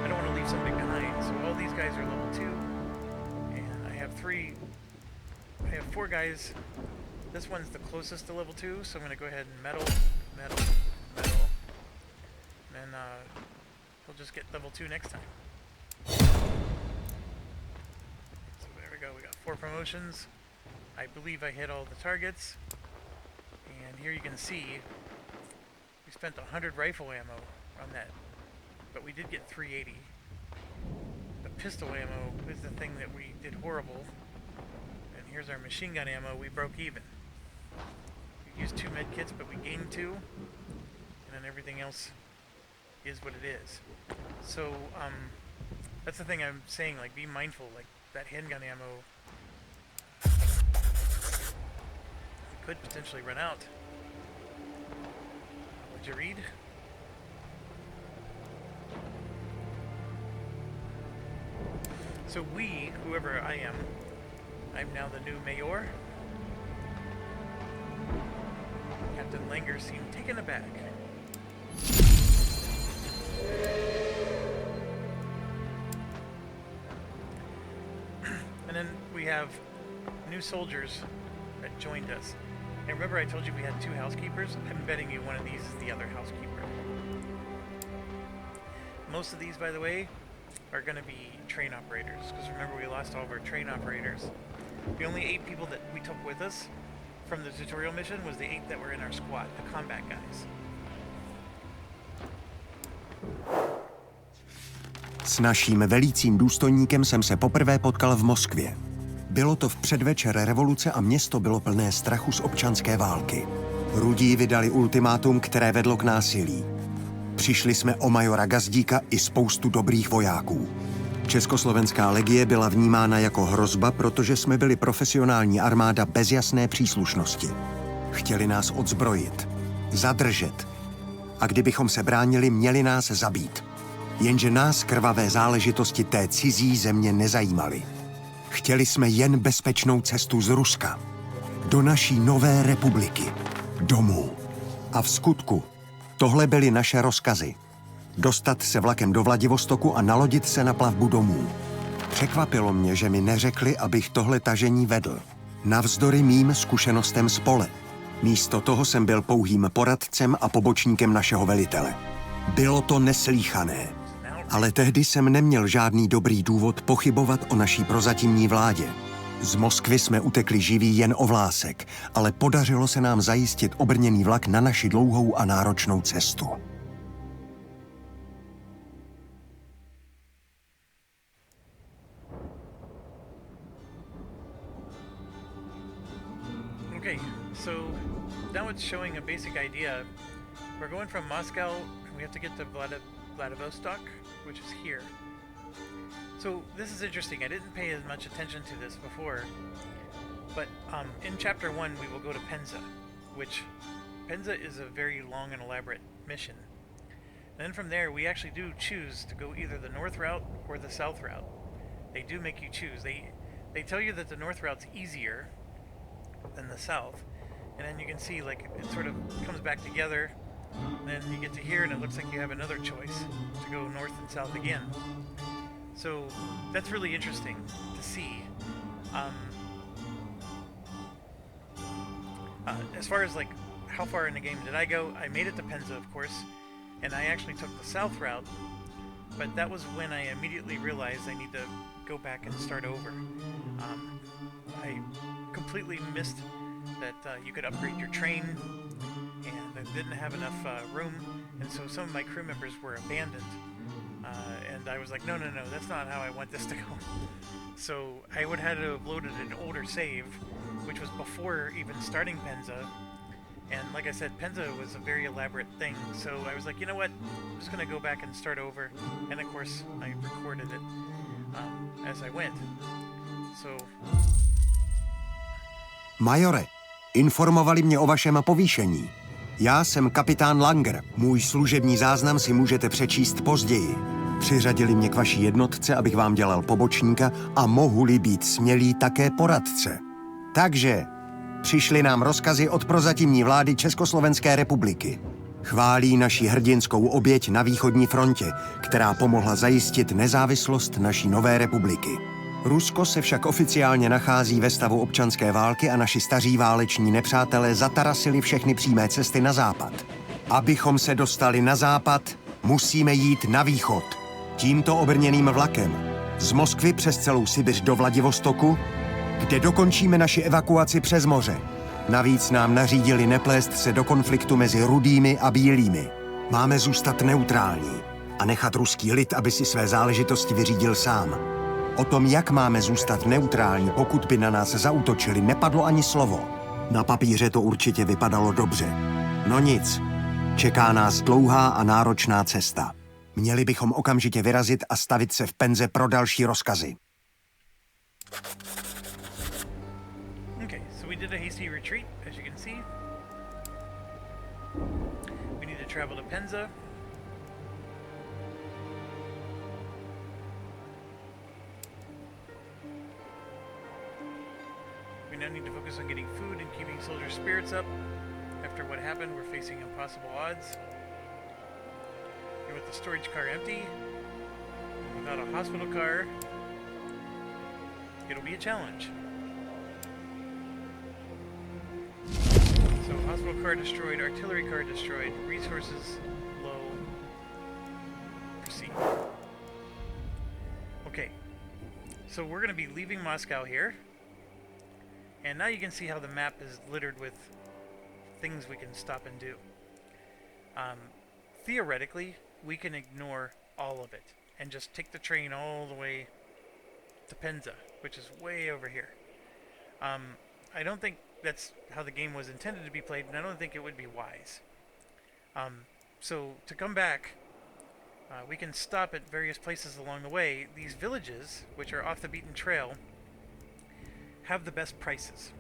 I don't want to leave something behind. So all these guys are level 2. And I have 4 guys. This one's the closest to level 2, so I'm going to go ahead and medal. And then we'll just get level 2 next time. So there we go, we got 4 promotions. I believe I hit all the targets. And here you can see we spent 100 rifle ammo on that, but we did get 380. The pistol ammo is the thing that we did horrible. And here's our machine gun ammo, we broke even. We used 2 med kits, but we gained 2. And then everything else is what it is. So, that's the thing I'm saying, like, be mindful, like, that handgun ammo could potentially run out. Would you read? So we, whoever I am, I'm now the new mayor. Captain Langer seemed taken aback. And then we have new soldiers that joined us. And remember I told you we had 2 housekeepers? I'm betting you one of these is the other housekeeper. Most of these, by the way, are going to be train operators. Because remember, we lost all of our train operators. The only 8 people that we took with us from the tutorial mission was the 8 that were in our squad, the combat guys. S naším velícím důstojníkem jsem se poprvé potkal v Moskvě. Bylo to v předvečer revoluce a město bylo plné strachu z občanské války. Rudí vydali ultimátum, které vedlo k násilí. Přišli jsme o majora Gazdíka i spoustu dobrých vojáků. Československá legie byla vnímána jako hrozba, protože jsme byli profesionální armáda bez jasné příslušnosti. Chtěli nás odzbrojit, zadržet. A kdybychom se bránili, měli nás zabít. Jenže nás krvavé záležitosti té cizí země nezajímaly. Chtěli jsme jen bezpečnou cestu z Ruska. Do naší nové republiky. Domů. A v skutku, tohle byly naše rozkazy. Dostat se vlakem do Vladivostoku a nalodit se na plavbu domů. Překvapilo mě, že mi neřekli, abych tohle tažení vedl. Navzdory mým zkušenostem z pole. Místo toho jsem byl pouhým poradcem a pobočníkem našeho velitele. Bylo to neslýchané. Ale tehdy jsem neměl žádný dobrý důvod pochybovat o naší prozatímní vládě. Z Moskvy jsme utekli živí jen o vlásek, ale podařilo se nám zajistit obrněný vlak na naši dlouhou a náročnou cestu. Okay, so now it's showing a basic idea. We're going from Moscow, we have to get to Vladivostok, which is here. So this is interesting. I didn't pay as much attention to this before, but in Chapter 1 we will go to Penza, which Penza is a very long and elaborate mission. And then from there we actually do choose to go either the north route or the south route. They do make you choose. They tell you that the north route's easier than the south, and then you can see like it sort of comes back together. And then you get to here and it looks like you have another choice to go north and south again. So that's really interesting to see. As far as like how far in the game did I go, I made it to Penza, of course, and I actually took the south route, but that was when I immediately realized I need to go back and start over. I completely missed that you could upgrade your train, and I didn't have enough room, and so some of my crew members were abandoned. And I was like, no, that's not how I want this to go. So I would have to have loaded an older save, which was before even starting Penza. And like I said, Penza was a very elaborate thing, so I was like, you know what, I'm just going to go back and start over. And of course, I recorded it as I went. So... Majore, informovali mě o vašem povýšení. Já jsem kapitán Langer. Můj služební záznam si můžete přečíst později. Přiřadili mě k vaší jednotce, abych vám dělal pobočníka a mohu-li být smělý také poradce. Takže přišly nám rozkazy od prozatímní vlády Československé republiky. Chválí naši hrdinskou oběť na východní frontě, která pomohla zajistit nezávislost naší nové republiky. Rusko se však oficiálně nachází ve stavu občanské války a naši staří váleční nepřátelé zatarasili všechny přímé cesty na západ. Abychom se dostali na západ, musíme jít na východ. Tímto obrněným vlakem. Z Moskvy přes celou Sibiř do Vladivostoku, kde dokončíme naši evakuaci přes moře. Navíc nám nařídili neplést se do konfliktu mezi rudými a bílými. Máme zůstat neutrální a nechat ruský lid, aby si své záležitosti vyřídil sám. O tom, jak máme zůstat neutrální, pokud by na nás zaútočili, nepadlo ani slovo. Na papíře to určitě vypadalo dobře. No nic, čeká nás dlouhá a náročná cesta. Měli bychom okamžitě vyrazit a stavit se v penze pro další rozkazy. Okay, so we did a hasty retreat, as you can see. We need to travel to Penza. We now need to focus on getting food and keeping soldiers' spirits up. After what happened, we're facing impossible odds. And with the storage car empty, without a hospital car, it'll be a challenge. So, hospital car destroyed, artillery car destroyed, resources low. Proceed. Okay, so we're going to be leaving Moscow here. And now you can see how the map is littered with things we can stop and do. Theoretically, we can ignore all of it and just take the train all the way to Penza, which is way over here. I don't think that's how the game was intended to be played, and I don't think it would be wise. So to come back, we can stop at various places along the way. These villages, which are off the beaten trail, have the best prices.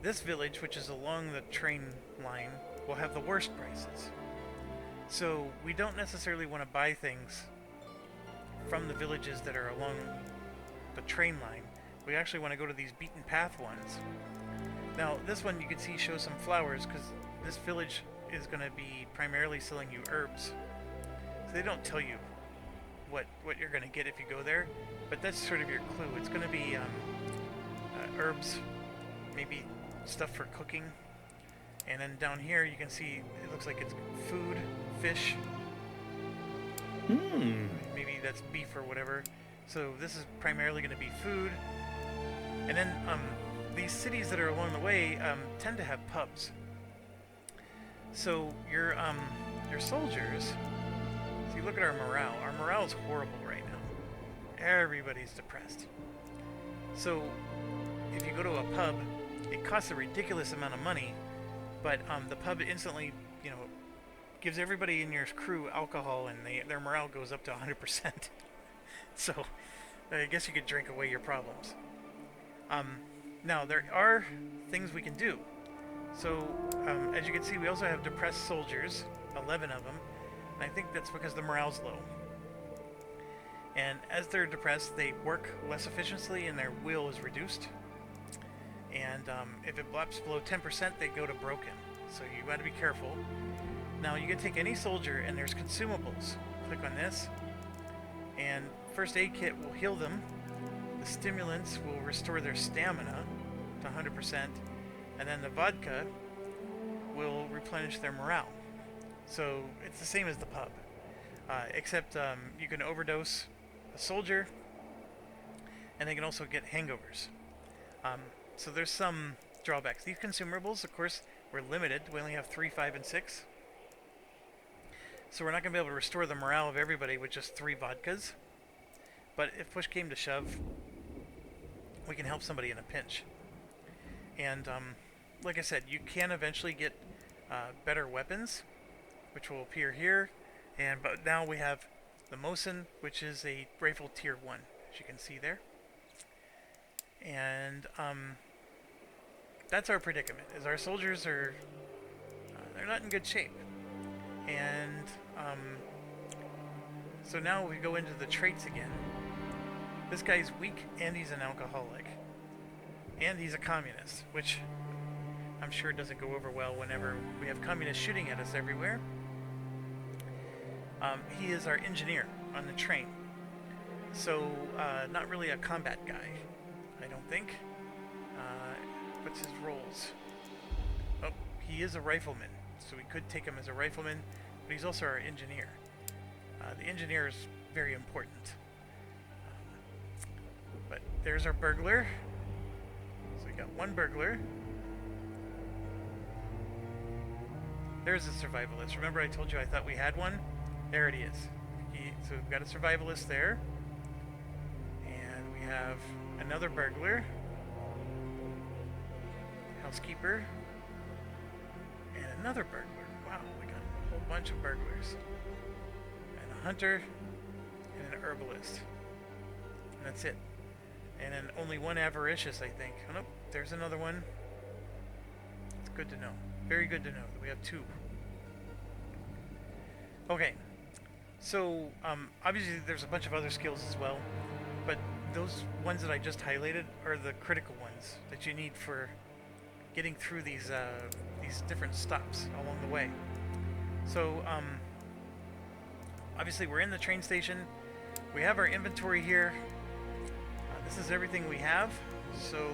This village, which is along the train line, will have the worst prices. So we don't necessarily want to buy things from the villages that are along the train line. We actually want to go to these beaten path ones. Now, this one you can see shows some flowers because this village is going to be primarily selling you herbs. So they don't tell you what you're going to get if you go there, but that's sort of your clue. It's going to be herbs, maybe stuff for cooking. And then down here you can see it looks like it's food, fish. Maybe that's beef or whatever. So this is primarily going to be food. And then these cities that are along the way tend to have pubs. So your soldiers, see, look at our morale. Our morale is horrible right now. Everybody's depressed. So if you go to a pub, it costs a ridiculous amount of money, but the pub instantly, gives everybody in your crew alcohol, and their morale goes up to 100%. So I guess you could drink away your problems. Now there are things we can do. So as you can see, we also have depressed soldiers, 11 of them, and I think that's because the morale's low. And as they're depressed, they work less efficiently and their will is reduced. And if it drops below 10%, they go to broken. So you got to be careful. Now you can take any soldier and there's consumables. Click on this, and first aid kit will heal them. The stimulants will restore their stamina to 100%, and then the vodka will replenish their morale. So it's the same as the pub, except you can overdose a soldier, and they can also get hangovers. So there's some drawbacks. These consumables, of course, we're limited. We only have 3, 5, and 6. So we're not going to be able to restore the morale of everybody with just 3 vodkas. But if push came to shove, we can help somebody in a pinch. And like I said, you can eventually get better weapons, which will appear here. But now we have the Mosin, which is a rifle tier 1, as you can see there. And that's our predicament, is our soldiers are they're not in good shape. And so now we go into the traits again. This guy's weak, and he's an alcoholic. And he's a communist, which I'm sure doesn't go over well whenever we have communists shooting at us everywhere. He is our engineer on the train. So, not really a combat guy, I don't think. What's his roles? Oh, he is a rifleman, so we could take him as a rifleman, but he's also our engineer. The engineer is very important. But there's our burglar. So we got one burglar. There's a survivalist. Remember I told you I thought we had one? There it is. So we've got a survivalist there. And we have another burglar. Housekeeper. And another burglar. Wow, we got a whole bunch of burglars. And a hunter. And an herbalist. And that's it. And then only one avaricious, I think. Oh, nope, there's another one. It's good to know. Very good to know that we have two. Okay. So, obviously there's a bunch of other skills as well. But those ones that I just highlighted are the critical ones that you need for getting through these different stops along the way. So, obviously we're in the train station. We have our inventory here. This is everything we have. So,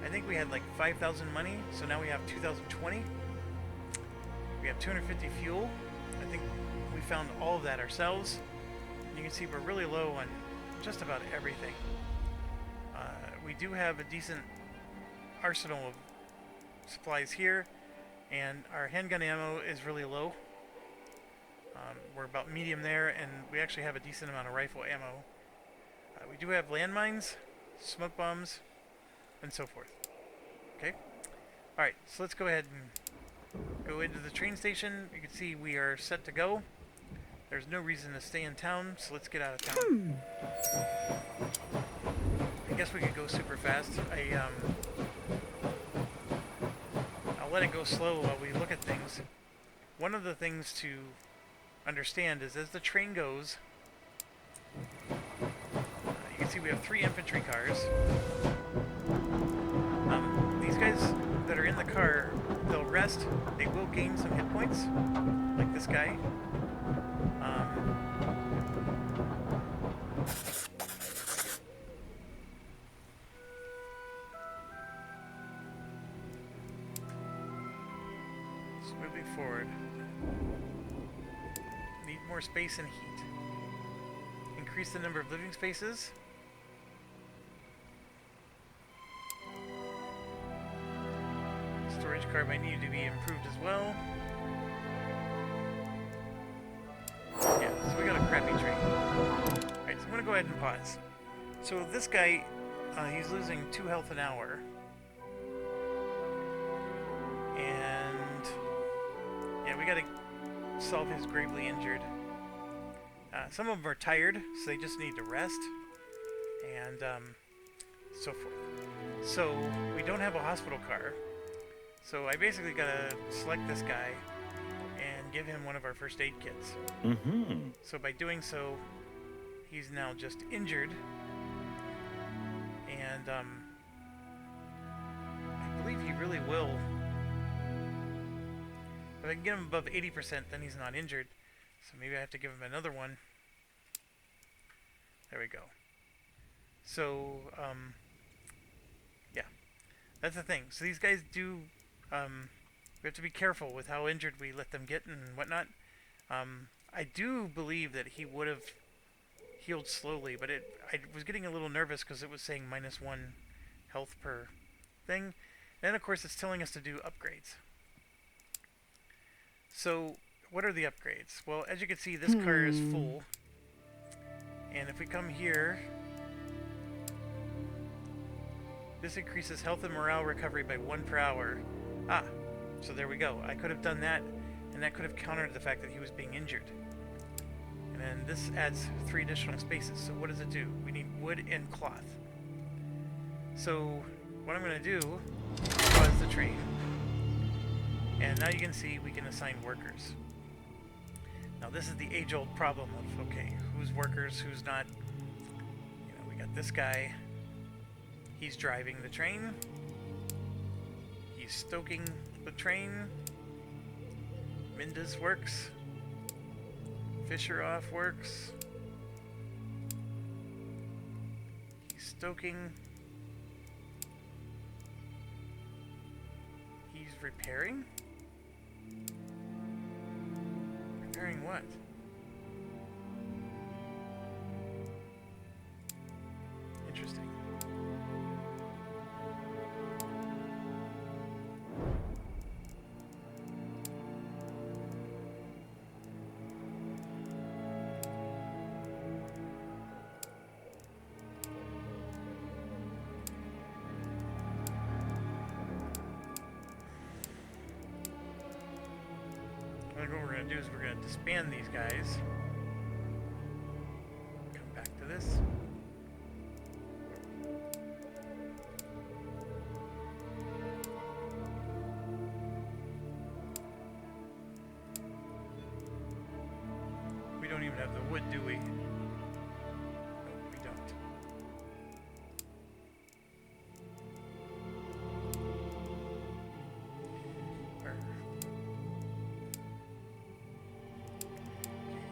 I think we had like 5,000 money. So now we have 2,020. We have 250 fuel. I think we found all of that ourselves. You can see we're really low on just about everything. We do have a decent arsenal of supplies here, and our handgun ammo is really low. We're about medium there, and we actually have a decent amount of rifle ammo. We do have landmines, smoke bombs, and so forth. Okay? Alright, so let's go ahead and go into the train station. You can see we are set to go. There's no reason to stay in town, so let's get out of town. I guess we could go super fast. I'll let it go slow while we look at things. One of the things to understand is as the train goes, you can see we have 3 infantry cars. These guys that are in the car, they'll rest. They will gain some hit points, like this guy. So moving forward. Need more space and heat. Increase the number of living spaces. Storage car might need to be improved as well. Yeah, so we got a crappy train. Alright, so I'm gonna go ahead and pause. So this guy, he's losing 2 health an hour. And yeah, we gotta solve his gravely injured. Some of them are tired, so they just need to rest. And so forth. So we don't have a hospital car. So I basically gotta select this guy and give him one of our first aid kits. So by doing so, he's now just injured. And I believe he really will. If I can get him above 80%, then he's not injured. So maybe I have to give him another one. There we go. So, yeah. That's the thing. So these guys do... we have to be careful with how injured we let them get and whatnot. I do believe that he would have healed slowly, but I was getting a little nervous because it was saying -1 health per thing. Then, of course, it's telling us to do upgrades. So, what are the upgrades? Well, as you can see, this car is full. And if we come here, this increases health and morale recovery by 1 per hour. Ah, so there we go. I could have done that, and that could have countered the fact that he was being injured. And then this adds 3 additional spaces. So what does it do? We need wood and cloth. So what I'm going to do is pause the train. And now you can see we can assign workers. Now this is the age-old problem of, okay, who's workers, who's not. You know, we got this guy. He's driving the train. He's stoking the train. Minda's works. Fisher-off works. He's stoking. He's repairing? Repairing what? Interesting. What we're going to do is we're going to disband these guys. Come back to this. We don't even have the wood, do we? No, we don't.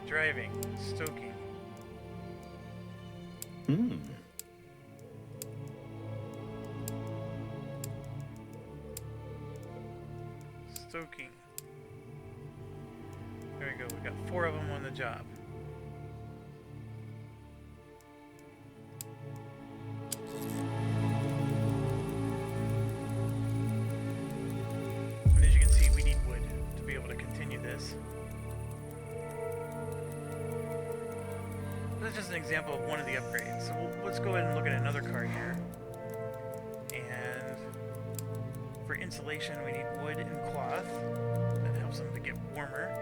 Driving, stoking. Stoking. There we go. We got 4 of them on the job. And as you can see, we need wood to be able to continue this. That's just an example of one of the upgrades. So let's go ahead and look at another car here. And for insulation, we need wood and cloth. That helps them to get warmer.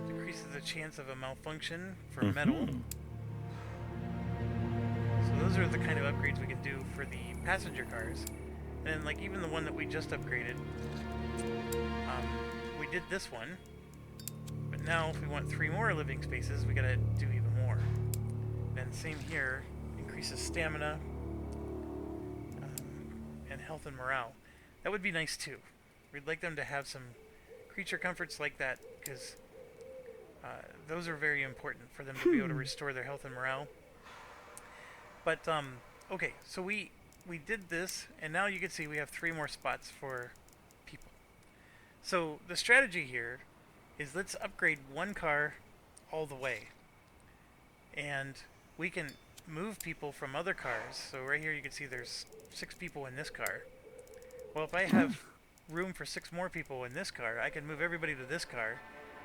Decreases the chance of a malfunction for metal. So those are the kind of upgrades we can do for the passenger cars. And then, like, even the one that we just upgraded, we did this one. But now, if we want 3 more living spaces, we gotta do even more. And same here, increases stamina and health and morale. That would be nice too. We'd like them to have some creature comforts like that, because those are very important for them to be able to restore their health and morale. But okay, so we did this, and now you can see we have 3 more spots for people. So the strategy here is let's upgrade 1 car all the way, and we can move people from other cars. So right here you can see there's 6 people in this car. Well, if I have room for 6 more people in this car, I can move everybody to this car,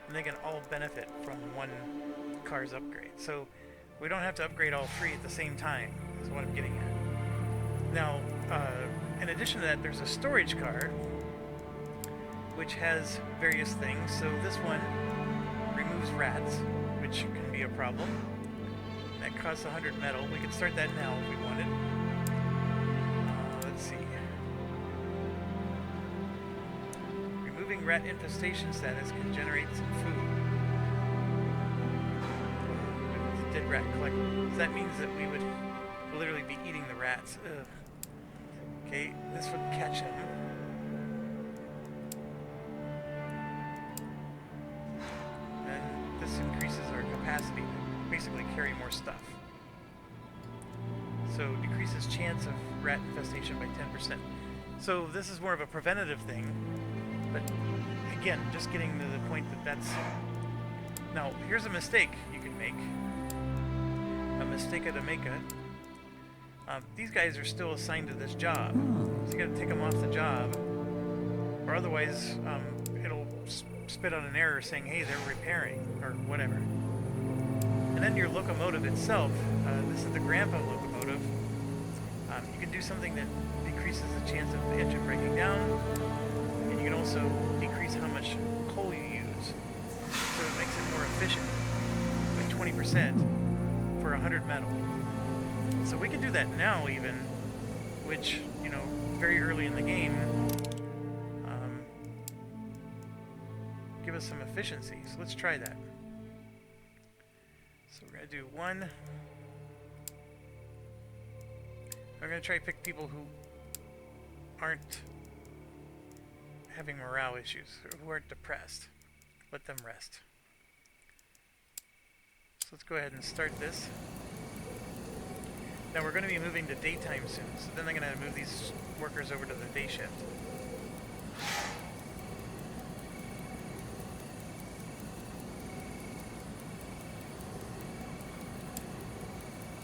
and they can all benefit from 1 car's upgrade. So we don't have to upgrade all 3 at the same time, is what I'm getting at. Now, in addition to that, there's a storage car, which has various things. So this one removes rats, which can be a problem. That costs 100 metal. We could start that now if we wanted. Let's see. Removing rat infestation status can generate some food. Dead rat collected. So that means that we would literally be eating the rats. Ugh. Okay, this would catch him. And this increases our capacity to basically carry more stuff. So decreases chance of rat infestation by 10%. So this is more of a preventative thing, but again, just getting to the point that that's... Now, here's a mistake you can make. A mistake to make it. These guys are still assigned to this job, so you gotta take them off the job, or otherwise it'll spit out an error saying, hey, they're repairing, or whatever. And then your locomotive itself, this is the Grandpa locomotive, you can do something that decreases the chance of the engine breaking down, and you can also decrease how much coal you use, so it makes it more efficient, by 20% for 100 metal. So we can do that now even, which, you know, very early in the game, give us some efficiency. So let's try that. So we're going to do 1. I'm going to try to pick people who aren't having morale issues, or who aren't depressed. Let them rest. So let's go ahead and start this. Now we're going to be moving to daytime soon, so then they're going to move these workers over to the day shift.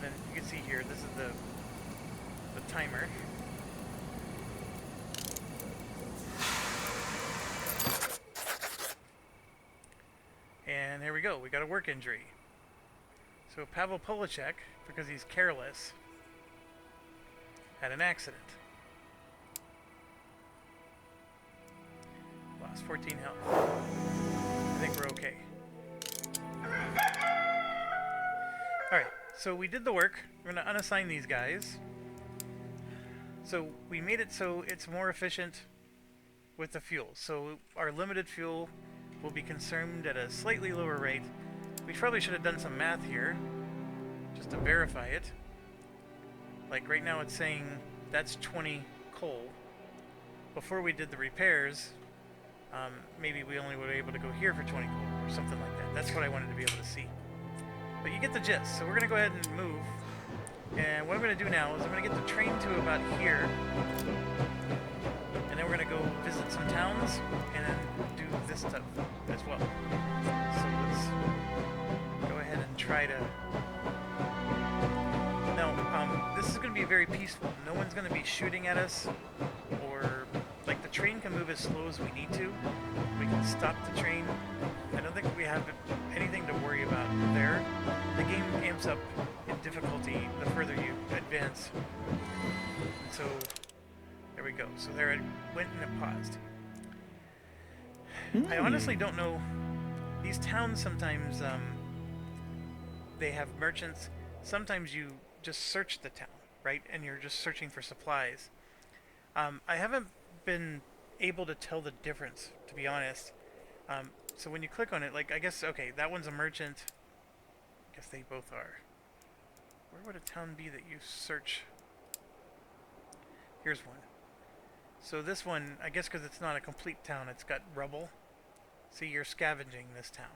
Then you can see here, this is the timer. And here we go, we got a work injury. So Pavel Polacek, because he's careless, had an accident. Lost 14 health. I think we're okay. Alright, so we did the work. We're going to unassign these guys. So we made it so it's more efficient with the fuel. So our limited fuel will be consumed at a slightly lower rate. We probably should have done some math here, just to verify it. Like right now it's saying that's 20 coal. Before we did the repairs, maybe we only were able to go here for 20 coal, or something like that. That's what I wanted to be able to see. But you get the gist. So we're going to go ahead and move. And what I'm going to do now is I'm going to get the train to about here. And then we're going to go visit some towns, and then do this stuff as well. So let's go ahead and try to... Now, this is going to be very peaceful. No one's going to be shooting at us, or... Like, the train can move as slow as we need to. We can stop the train. I don't think we have anything to worry about there. The game amps up in difficulty the further you advance. So, there we go. So there it went and it paused. I honestly don't know. These towns sometimes, they have merchants. Sometimes you just search the town, right? And you're just searching for supplies. I haven't been able to tell the difference, to be honest. So when you click on it, like, I guess, okay, that one's a merchant. I guess they both are. Where would a town be that you search? Here's one. So this one, I guess because it's not a complete town, it's got rubble. See, you're scavenging this town.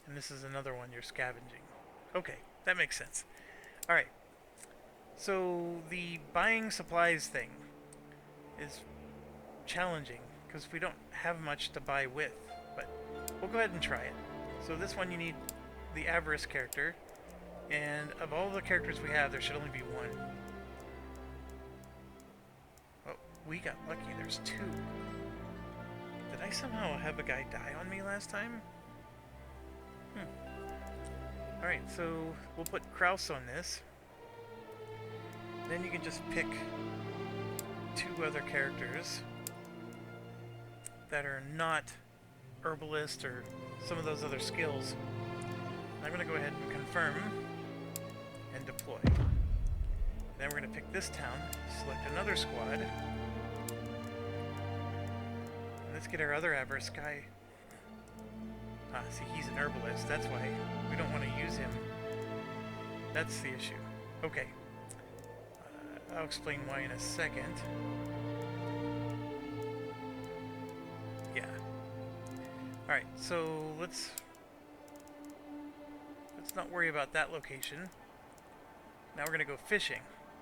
And this is another one you're scavenging. Okay, that makes sense. Alright. So the buying supplies thing is challenging because we don't have much to buy with, but we'll go ahead and try it. So this one you need the Avarice character, and of all the characters we have, there should only be one. Oh, we got lucky, there's 2. Did I somehow have a guy die on me last time? Alright, so we'll put Kraus on this. Then you can just pick 2 other characters that are not herbalist or some of those other skills. I'm going to go ahead and confirm and deploy. Then we're going to pick this town, select another squad. And let's get our other Avarice guy. Ah, see, he's an herbalist. That's why we don't want to use him. That's the issue. Okay. I'll explain why in a second. Yeah. Alright, so let's not worry about that location. Now we're going to go fishing.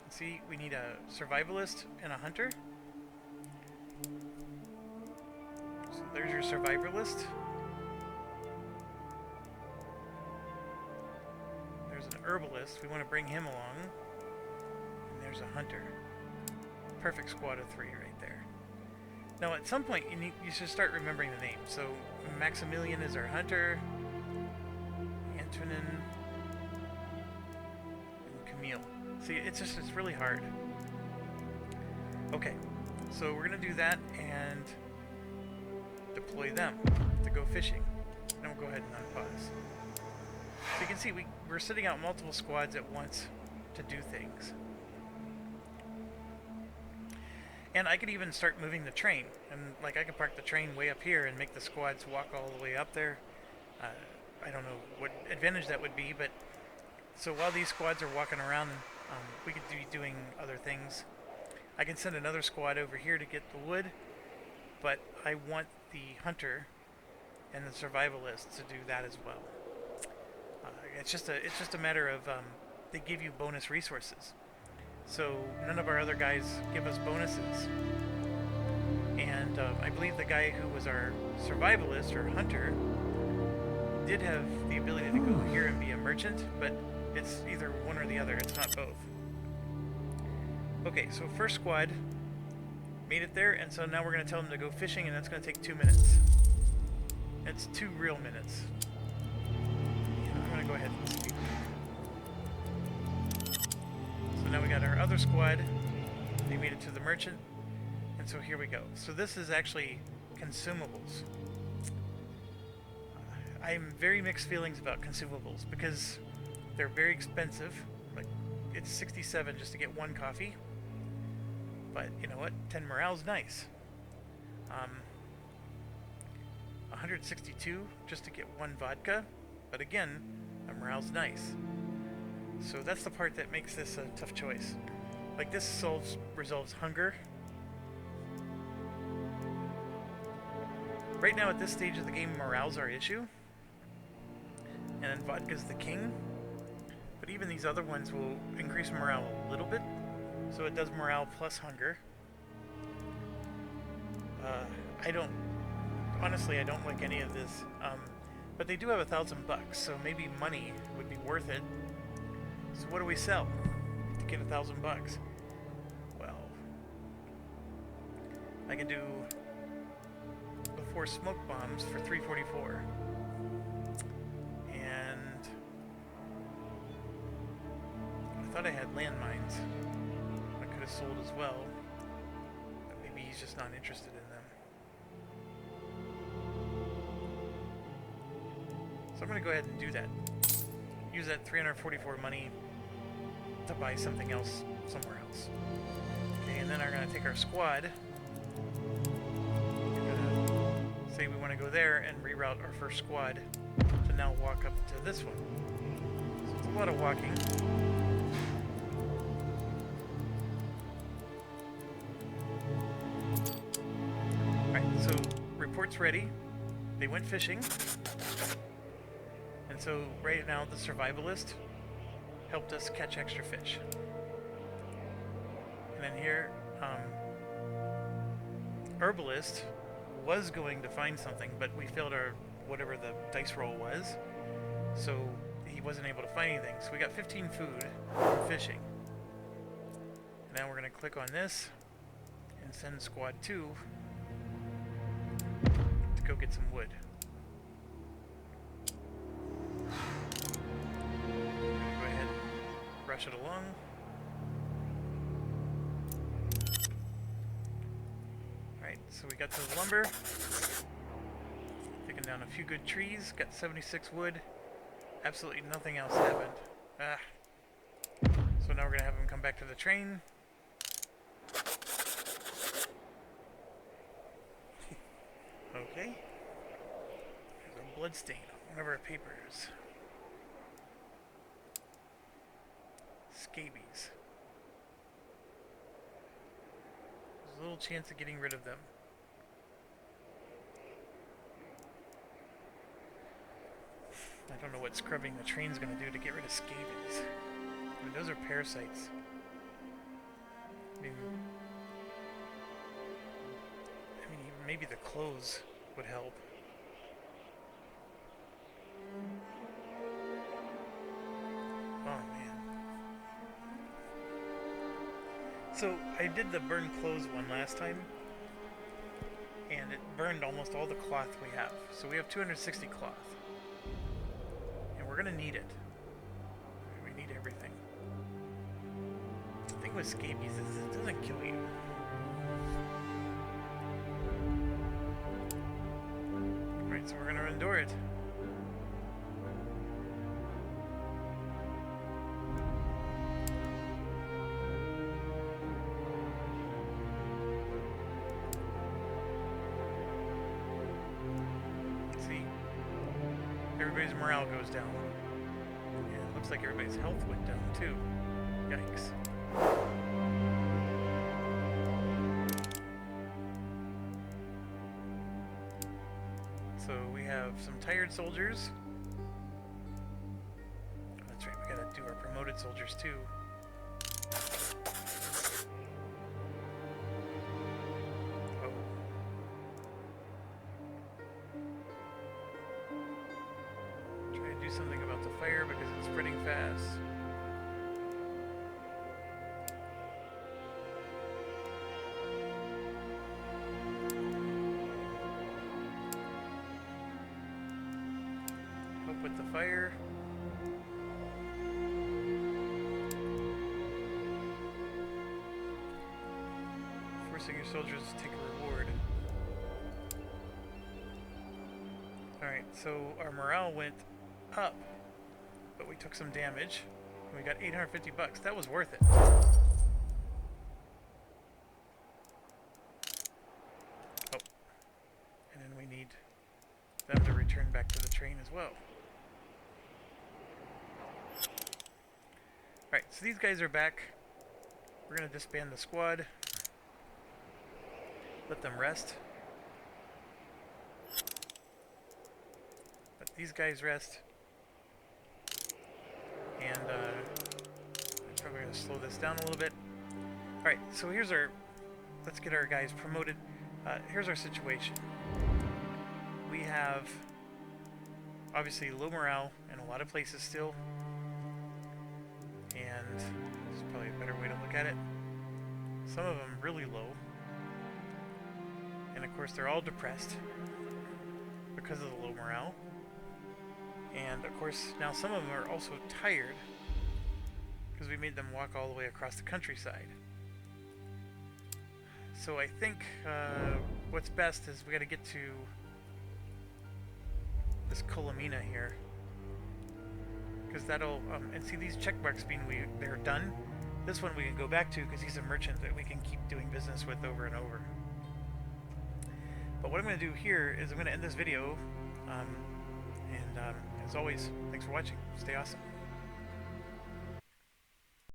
See, we need a survivalist and a hunter. So there's your survivalist. There's an herbalist. We want to bring him along. And there's a hunter. Perfect squad of 3 right there. Now at some point you should start remembering the names. So Maximilian is our hunter. Antonin. And Camille. See, it's really hard. Okay, so we're gonna do that and deploy them to go fishing. Then we'll go ahead and unpause. So you can see we're sitting out multiple squads at once to do things. And I could even start moving the train, and like I could park the train way up here and make the squads walk all the way up there. I don't know what advantage that would be, but so while these squads are walking around, we could be doing other things. I can send another squad over here to get the wood, but I want the hunter and the survivalist to do that as well. It's just a matter of they give you bonus resources. So none of our other guys give us bonuses. And I believe the guy who was our survivalist or hunter did have the ability to go here and be a merchant, but it's either one or the other, it's not both. Okay, so first squad made it there, and so now we're going to tell them to go fishing, and that's going to take 2 minutes. It's 2 real minutes. And I'm going to go ahead and speak. So now we got our other squad. They made it to the merchant. And so here we go. So this is actually consumables. I'm very mixed feelings about consumables because they're very expensive. Like, it's 67 just to get 1 coffee. But you know what? 10 morale's nice. 162 just to get 1 vodka. But again, morale's nice. So that's the part that makes this a tough choice. Like, this resolves hunger. Right now at this stage of the game, morale's our issue. And then vodka's the king. But even these other ones will increase morale a little bit. So it does morale plus hunger. Honestly, I don't like any of this. But they do have $1,000 bucks, so maybe money would be worth it. So what do we sell to get $1,000 bucks? Well, I can do the 4 smoke bombs for $344, and I thought I had landmines. I could have sold as well, but maybe he's just not interested in them. So I'm going to go ahead and do that. Use that 344 money to buy something else somewhere else. Okay, and then we're going to take our squad. We're going to say we want to go there and reroute our first squad to now walk up to this one. So it's a lot of walking. Alright, so report's ready. They went fishing. And so right now the survivalist helped us catch extra fish. And then here, herbalist was going to find something, but we failed our whatever the dice roll was, so he wasn't able to find anything. So we got 15 food from fishing. And now we're going to click on this and send squad 2 to go get some wood. Rush it along. Alright, so we got to the lumber. Taking down a few good trees. Got 76 wood. Absolutely nothing else happened. So now we're going to have him come back to the train. Okay. There's a blood stain on one of our papers. Scabies. There's a little chance of getting rid of them. I don't know what scrubbing the train's going to do to get rid of scabies. I mean, those are parasites. I mean, maybe the clothes would help. Oh man. So I did the burn clothes one last time, and it burned almost all the cloth we have. So we have 260 cloth, and we're gonna need it. We need everything. The thing with scabies is it doesn't kill you. Right, so we're gonna endure it. everybody's morale goes down. Yeah, it looks like everybody's health went down too. Yikes. So we have some tired soldiers. That's right, we gotta do our promoted soldiers too. Oh. Try to do something about the fire because it's spreading fast. Help with the fire. Forcing your soldiers to take a reward. Alright, so our morale went up, but we took some damage. And we got 850 bucks. That was worth it. Oh. And then we need them to return back to the train as well. Alright, so these guys are back. We're going to disband the squad. Let them rest. Let these guys rest. And I'm probably going to slow this down a little bit. Alright, so here's our... Let's get our guys promoted. Here's our situation. We have obviously low morale in a lot of places still. And this is probably a better way to look at it. Some of them really low. And of course they're all depressed because of the low morale. And of course now some of them are also tired because we made them walk all the way across the countryside. So I think what's best is we got to get to this Kolomina here, because that'll and see these check marks being they're done. This one we can go back to because he's a merchant that we can keep doing business with over and over. But what I'm going to do here is I'm going to end this video, and as always, thanks for watching. Stay awesome.